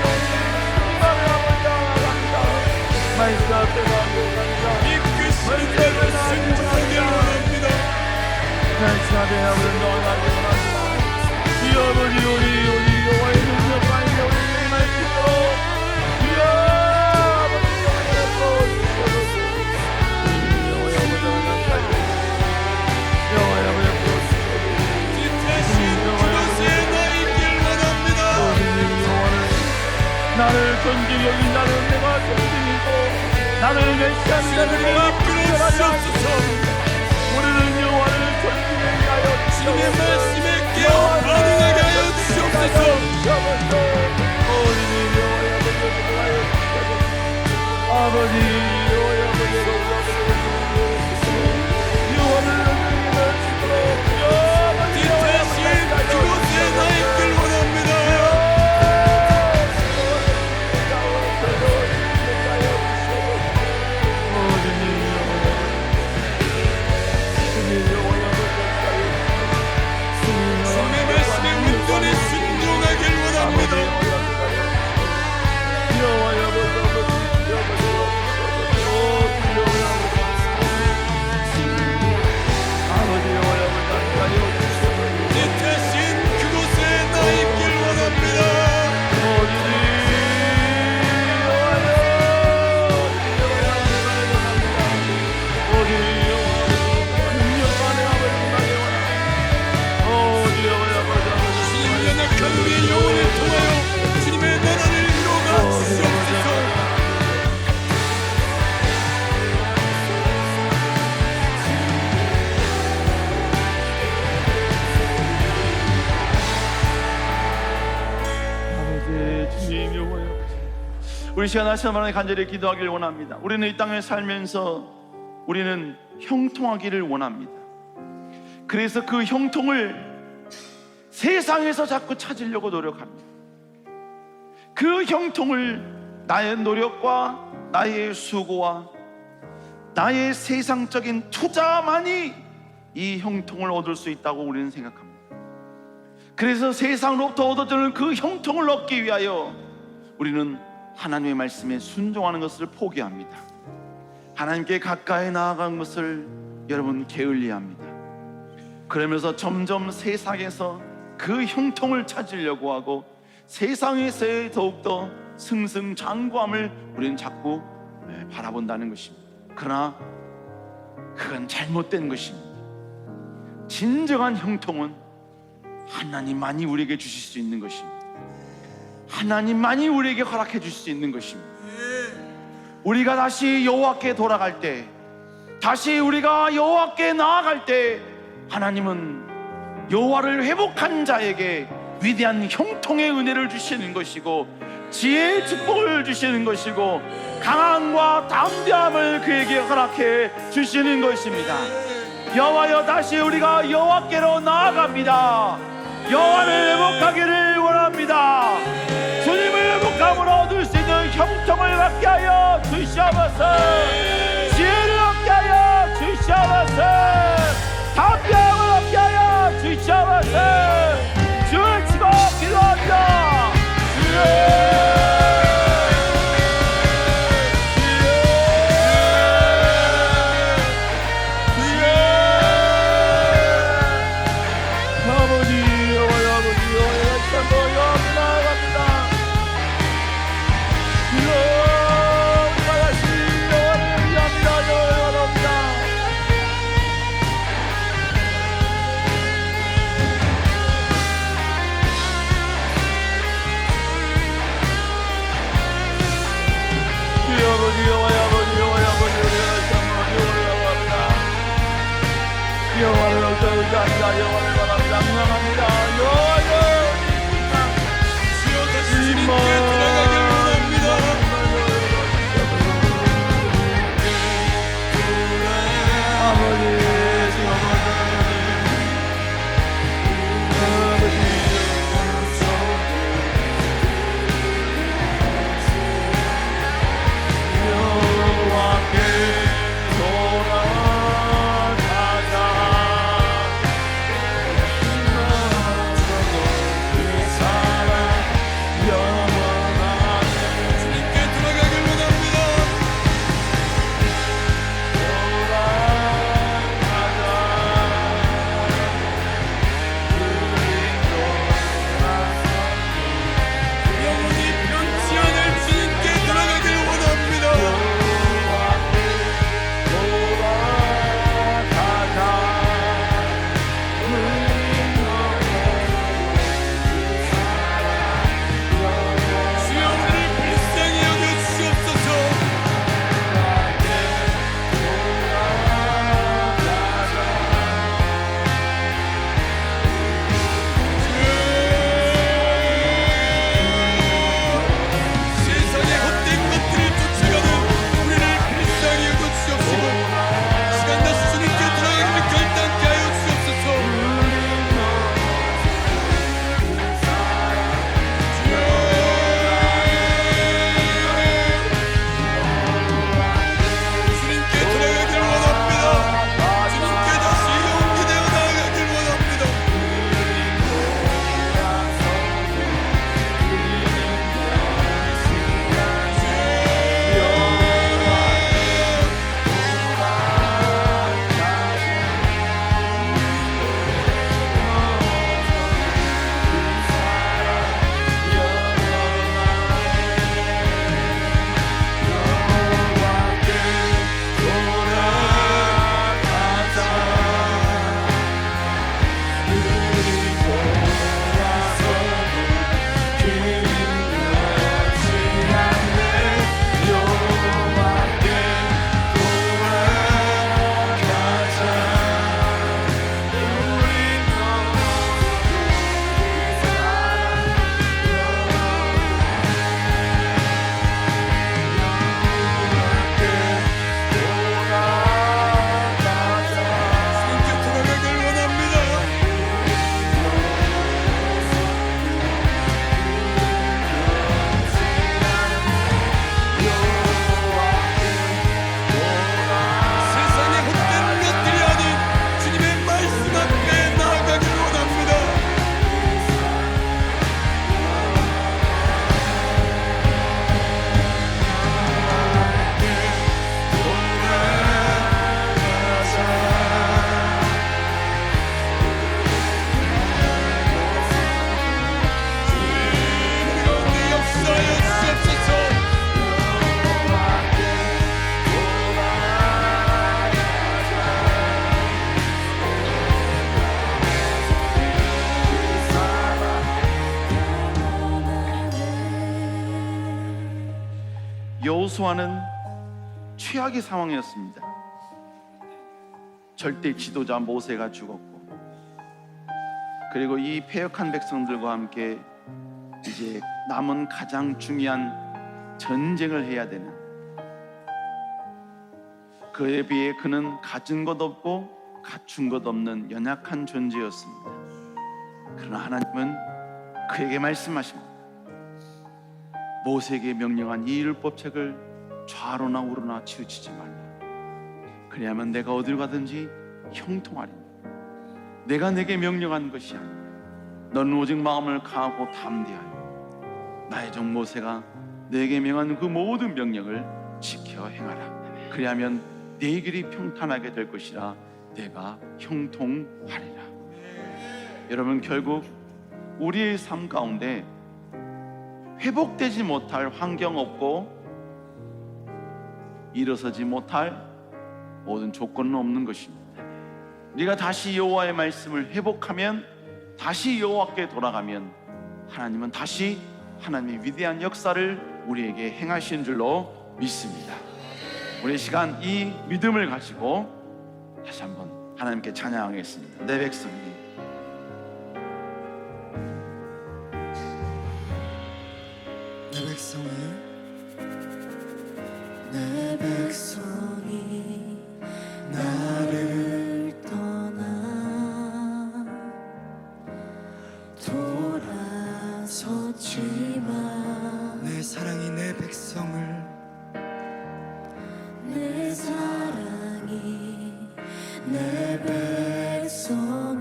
주님 말씀 앞에 이끄시는 대로 순종하길 원합니다. 말씀 앞에 아버지 너하기 원합니다. 주여 아버지 우리 여호와의 능력과 우리의 말씀으로 주여 아버지 여호와의 주시옵소서. 여호와의 아버지 여호와의 아버지 대신 그곳에 나 있길 원합니다. 나를 존중히 여긴 나는 내가 존중이고 나를 멸시하는 자를 내가 이끌어 주옵소서. 우리는 여호와를 존중하게 하여 주님의 주시옵소서. 말씀에 깨어 반응하게 하여 주시옵소서. 아버지 여호와의 아버지로 대신 그곳에 나 있길 원합니다. 주님의 말씀에 온전히 순종하길 원합니다. 대신 그곳에 나 있길 원합니다. 주님 연약한 우리의 영혼을 통하여 주님의 나라를 이루어가 주시옵소서. 주님 여호와여 우리 시간 하시는 간절히 기도하기를 원합니다. 우리는 이 땅에 살면서 우리는 형통하기를 원합니다. 그래서 그 형통을 세상에서 자꾸 찾으려고 노력합니다. 그 형통을 나의 노력과 나의 수고와 나의 세상적인 투자만이 이 형통을 얻을 수 있다고 우리는 생각합니다. 그래서 세상으로부터 얻어지는 그 형통을 얻기 위하여 우리는 하나님의 말씀에 순종하는 것을 포기합니다. 하나님께 가까이 나아간 것을 여러분 게을리합니다. 그러면서 점점 세상에서 그 형통을 찾으려고 하고 세상에서의 더욱더 승승장구함을 우리는 자꾸 바라본다는 것입니다. 그러나 그건 잘못된 것입니다. 진정한 형통은 하나님만이 우리에게 주실 수 있는 것입니다. 하나님만이 우리에게 허락해 줄 수 있는 것입니다. 우리가 다시 여호와께 돌아갈 때, 다시 우리가 여호와께 나아갈 때 하나님은 여호와를 회복한 자에게 위대한 형통의 은혜를 주시는 것이고 지혜의 축복을 주시는 것이고 강함과 담대함을 그에게 허락해 주시는 것입니다. 여호와여 다시 우리가 여호와께로 나아갑니다. 여호와를 회복하기를 원합니다. 주님을 회복함으로 얻을 수 있는 형통을 받게 하여 주시옵소서. 지혜를 얻게 하여 주시옵소서. 담대함을 얻게 하여 주시옵소서. 주를 치고 기도합니다. 영원을 얻어오지 않다. 영원을 바랍니다. 명합니다. 주여 다시 주님께 돌아가길 원합니다. 주님께 돌아가길 원합니다. 영원히 변치 않을 주님께 돌아가길 원합니다. 주여 우리를 불쌍히 여겨 주시옵소서. 세상의 헛된 것들을 쫓아가는 우리를 불쌍히 여겨 주시옵시고 시간 다시 주님께 돌아가기를 결단케 하여 주시옵소서. 주님께 돌아가길 원합니다. 주님께 다시 용기되어 나아가길 원합니다. 주님께 돌아가길 원합니다. 세상의 헛된 것들이 아닌 주님의 말씀 앞에 나아가길 원합니다. 우리 가운데 역사하여 주시옵소서. 여호수아는 최악의 상황이었습니다. 절대 지도자 모세가 죽었고, 그리고 이 패역한 백성들과 함께 이제 남은 가장 중요한 전쟁을 해야 되는, 그에 비해 그는 가진 것 없고 갖춘 것 없는 연약한 존재였습니다. 그러나 하나님은 그에게 말씀하십니다. 모세에게 명령한 이 율법책을 좌로나 우로나 치우치지 말라. 그리하면 내가 어딜 가든지 형통하리니 내가 내게 명령한 것이 아니라 너는 오직 마음을 강하고 담대하여 나의 종 모세가 내게 명한 그 모든 명령을 지켜 행하라. 그리하면 네 길이 평탄하게 될 것이라 내가 형통하리라. 여러분, 결국 우리의 삶 가운데 회복되지 못할 환경 없고 일어서지 못할 모든 조건은 없는 것입니다. 우리가 다시 여호와의 말씀을 회복하면, 다시 여호와께 돌아가면 하나님은 다시 하나님의 위대한 역사를 우리에게 행하신 줄로 믿습니다. 우리 시간 이 믿음을 가지고 다시 한번 하나님께 찬양하겠습니다. 내 백성이 내 백성이 내 백성이 나를 떠나 돌아섰지만 내 사랑이 내 백성을 내 사랑이 내 백성을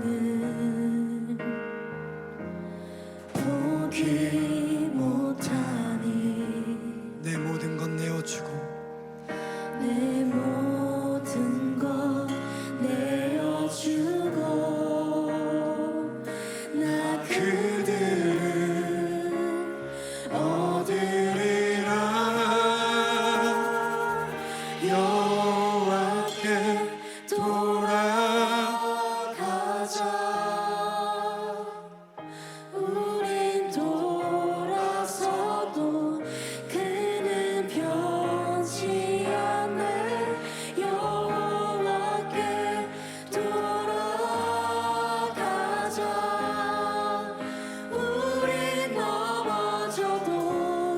포기 못하니 내 모든 것 내어주고 내 모든 것 내어주고 나 그들을 얻으리라. 여호와께 돌아가자. 우린 돌아서도 그는 변치 않네. 여호와께 돌아가자. 우린 넘어져도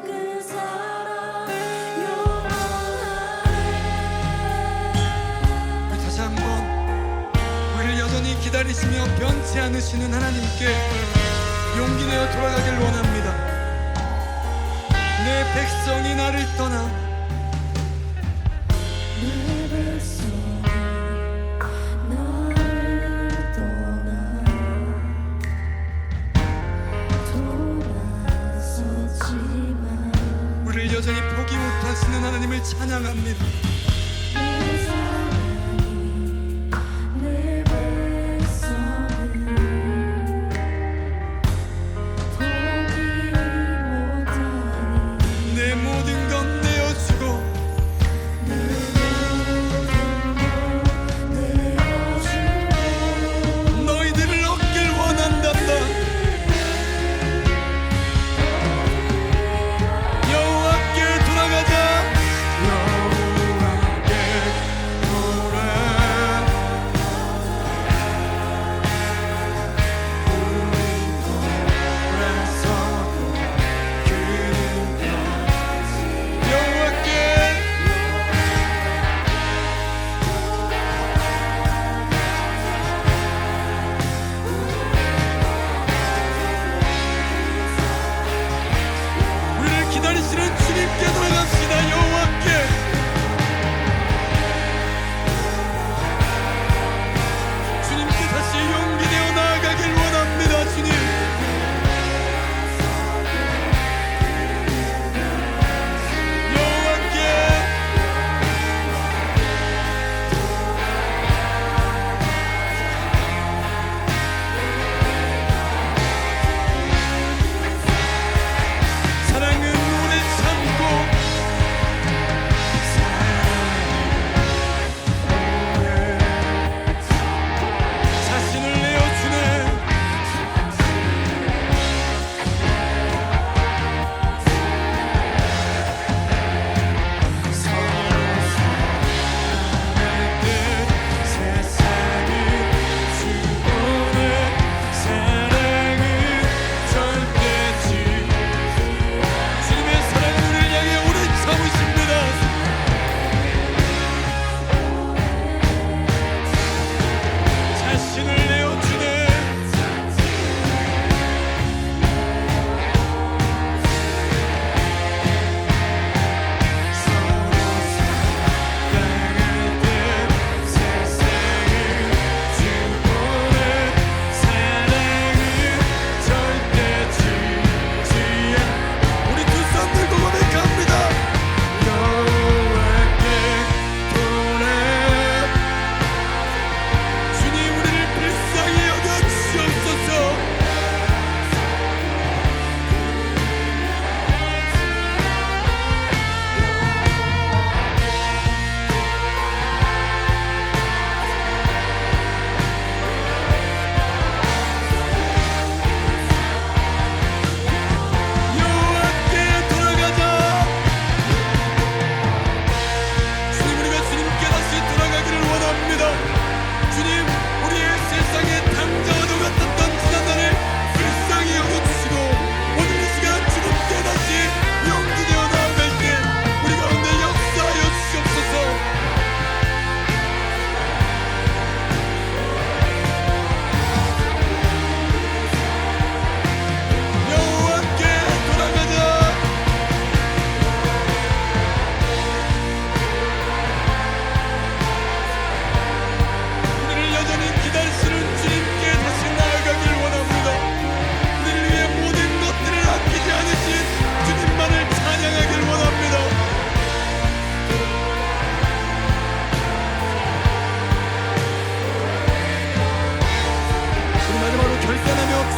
그 사랑 영원하네. 우리 다시 한번 우리를 여전히 기다리시며 변치 않으시는 하나님께 용기 내어 돌아가길 원합니다. 내 백성이 나를 떠나 내 백성이 나를 떠나 돌아섰지만 우리를 여전히 포기 못하시는 하나님을 찬양합니다. 내 사랑이 내 백성을 포기 못하니 내 모든 것 내어주고 내 모든 것 내어주고 너희들을 얻길 원한단다. 여호와께 돌아가자. 여호와께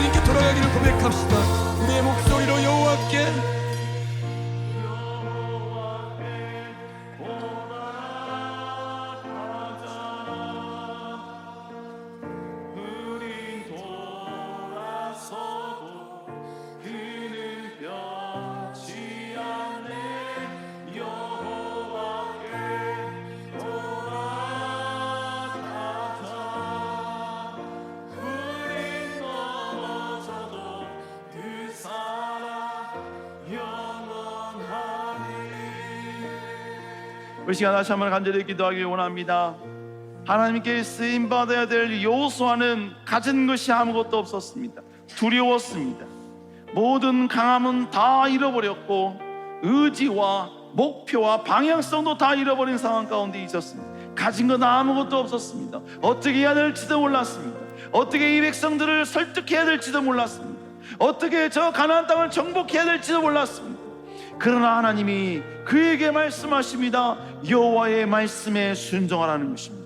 주님께 돌아가기를 고백합시다. 우리의 목소리로 여호와께 우리 돌아서고 그는 변치 않네. 여호와께 돌아가자. 우린 넘어져도 그 사랑 영원하니. 이 시간 다시 한번 간절히 기도하기 원합니다. 하나님께 쓰임 받아야 될 여호수아는 가진 것이 아무것도 없었습니다. 두려웠습니다. 모든 강함은 다 잃어버렸고 의지와 목표와 방향성도 다 잃어버린 상황 가운데 있었습니다. 가진 건 아무것도 없었습니다. 어떻게 해야 될지도 몰랐습니다. 어떻게 이 백성들을 설득해야 될지도 몰랐습니다. 어떻게 저 가나안 땅을 정복해야 될지도 몰랐습니다. 그러나 하나님이 그에게 말씀하십니다. 여호와의 말씀에 순종하라는 것입니다.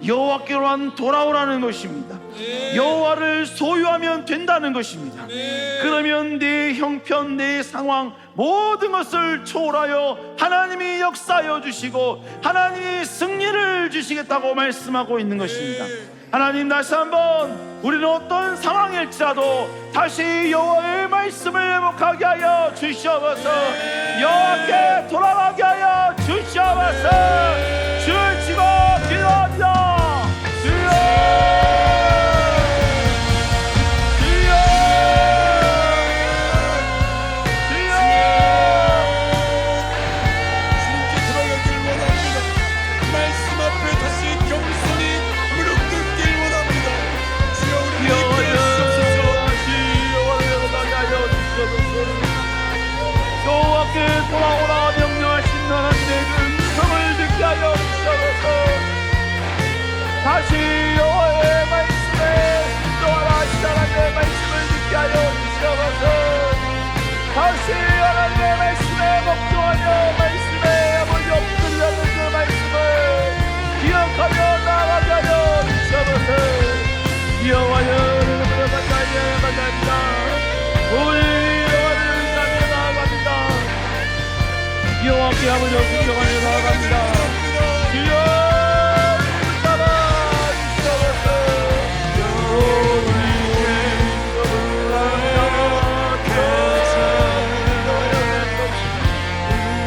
여호와께로 돌아오라는 것입니다. 여호와를 소유하면 된다는 것입니다. 그러면 내 형편, 내 상황 모든 것을 초월하여 하나님이 역사하여 주시고 하나님이 승리를 주시겠다고 말씀하고 있는 것입니다. 하나님, 다시 한번 우리는 어떤 상황일지라도 다시 여호와의 말씀을 회복하게 하여 주시옵소서. 여호와께 돌아가게 하여 주시옵소서. 주시고 기도합니다. 주여, 주여, 주여. 주님께 돌아가기를 원합니다. 말씀 앞에 다시 겸손히 무릎 꿇길 원합니다. 주여, 우리 이끌어 주옵소서. 여호와께 돌아오라 명령하신 하나님의 음성을 듣게 하여 주옵소서. 다시 여호와의 말씀에 순종하라 하신 하나님의 말씀을 듣게 하여 주옵소서. 다시 하나님의 말씀에 목도하며 말씀에 아버지 엎드리라는 그 말씀을 기억하며 나아가게 하여 주옵소서. 여호와여 여러분을 만나게 만납니다. 우리 여호와를 만나며 나아갑니다. 여호와께 아버지 순종하며 나아갑니다. 주여 잡아 주시옵소서.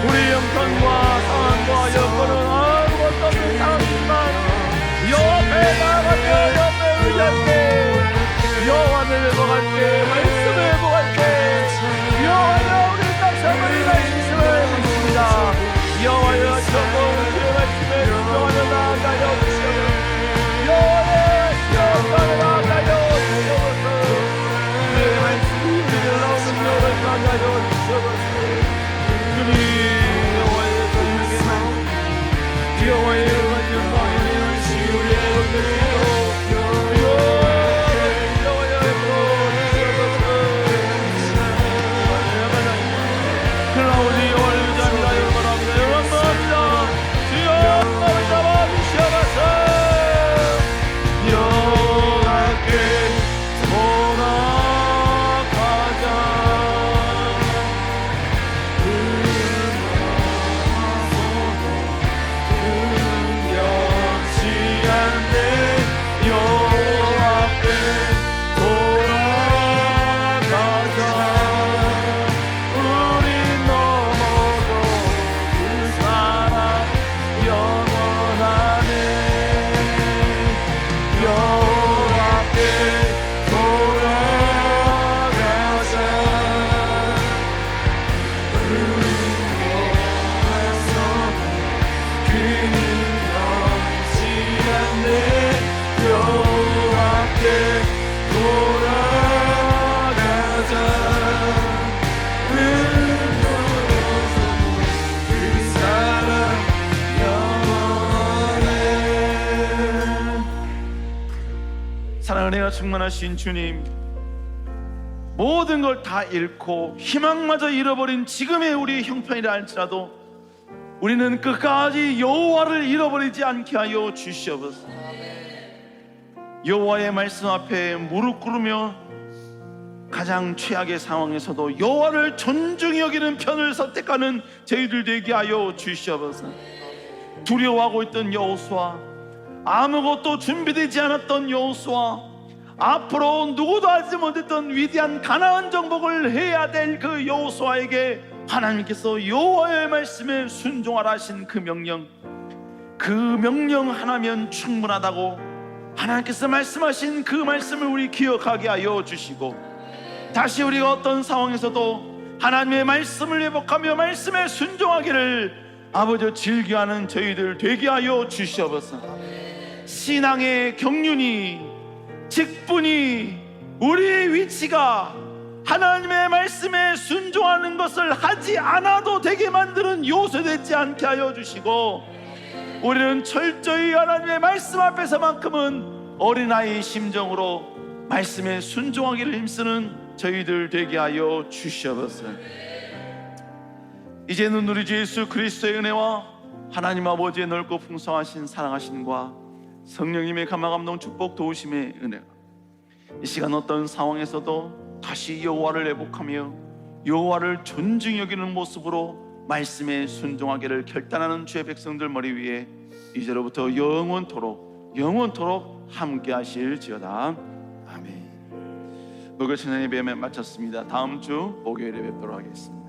우리 형편과 상황과 여건은 아무것도 없는 상황이지만 여호와께 나아가며 여호와께 의지할게, 여호와를 회복할 때, 말씀을 회복할 때 여호와여 우리 다시 한번 이 말씀을 믿습니다. 여호와여 저도 주의 말씀에 순종하며 나아가여 주시옵소서. 여호와의 시험하며 나아가여 주시옵소서. 주의 말씀이 우리를 나오는 여호와를 나아가여 주시옵소서. 주님, 여호와의 설명의 말씀, 여호와의 영광의 시우리의 영광이요 클라우디 여호와를 의지합니다. 영원합니다. 영원합니다. 주여 잡아 주시옵소서. 여호와께 돌아가자. 은혜가 충만하신 주님, 모든 걸 다 잃고 희망마저 잃어버린 지금의 우리 형편이라 할지라도 우리는 끝까지 여호와를 잃어버리지 않게 하여 주시옵소서. 여호와의 말씀 앞에 무릎 꿇으며 가장 최악의 상황에서도 여호와를 존중히 여기는 편을 선택하는 저희들 되게 하여 주시옵소서. 두려워하고 있던 여호수아, 아무것도 준비되지 않았던 여호수아, 앞으로 누구도 하지 못했던 위대한 가나안 정복을 해야 될 그 여호수아에게 하나님께서 여호와의 말씀에 순종하라 하신 그 명령 하나면 충분하다고 하나님께서 말씀하신 그 말씀을 우리 기억하게 하여 주시고, 다시 우리가 어떤 상황에서도 하나님의 말씀을 회복하며 말씀에 순종하기를 아버지 즐겨하는 저희들 되게 하여 주시옵소서. 신앙의 경륜이, 직분이, 우리의 위치가 하나님의 말씀에 순종하는 것을 하지 않아도 되게 만드는 요소 되지 않게 하여 주시고, 우리는 철저히 하나님의 말씀 앞에서만큼은 어린아이의 심정으로 말씀에 순종하기를 힘쓰는 저희들 되게 하여 주시옵소서. 이제는 우리 주 예수 그리스도의 은혜와 하나님 아버지의 넓고 풍성하신 사랑하심과 성령님의 감화감동 축복 도우심의 은혜가 이 시간 어떤 상황에서도 다시 여호와를 회복하며 여호와를 존중히 여기는 모습으로 말씀에 순종하기를 결단하는 주의 백성들 머리 위에 이제로부터 영원토록 함께 하실지어다. 아멘. 목요일 찬양 예배 마쳤습니다. 다음 주 목요일에 뵙도록 하겠습니다.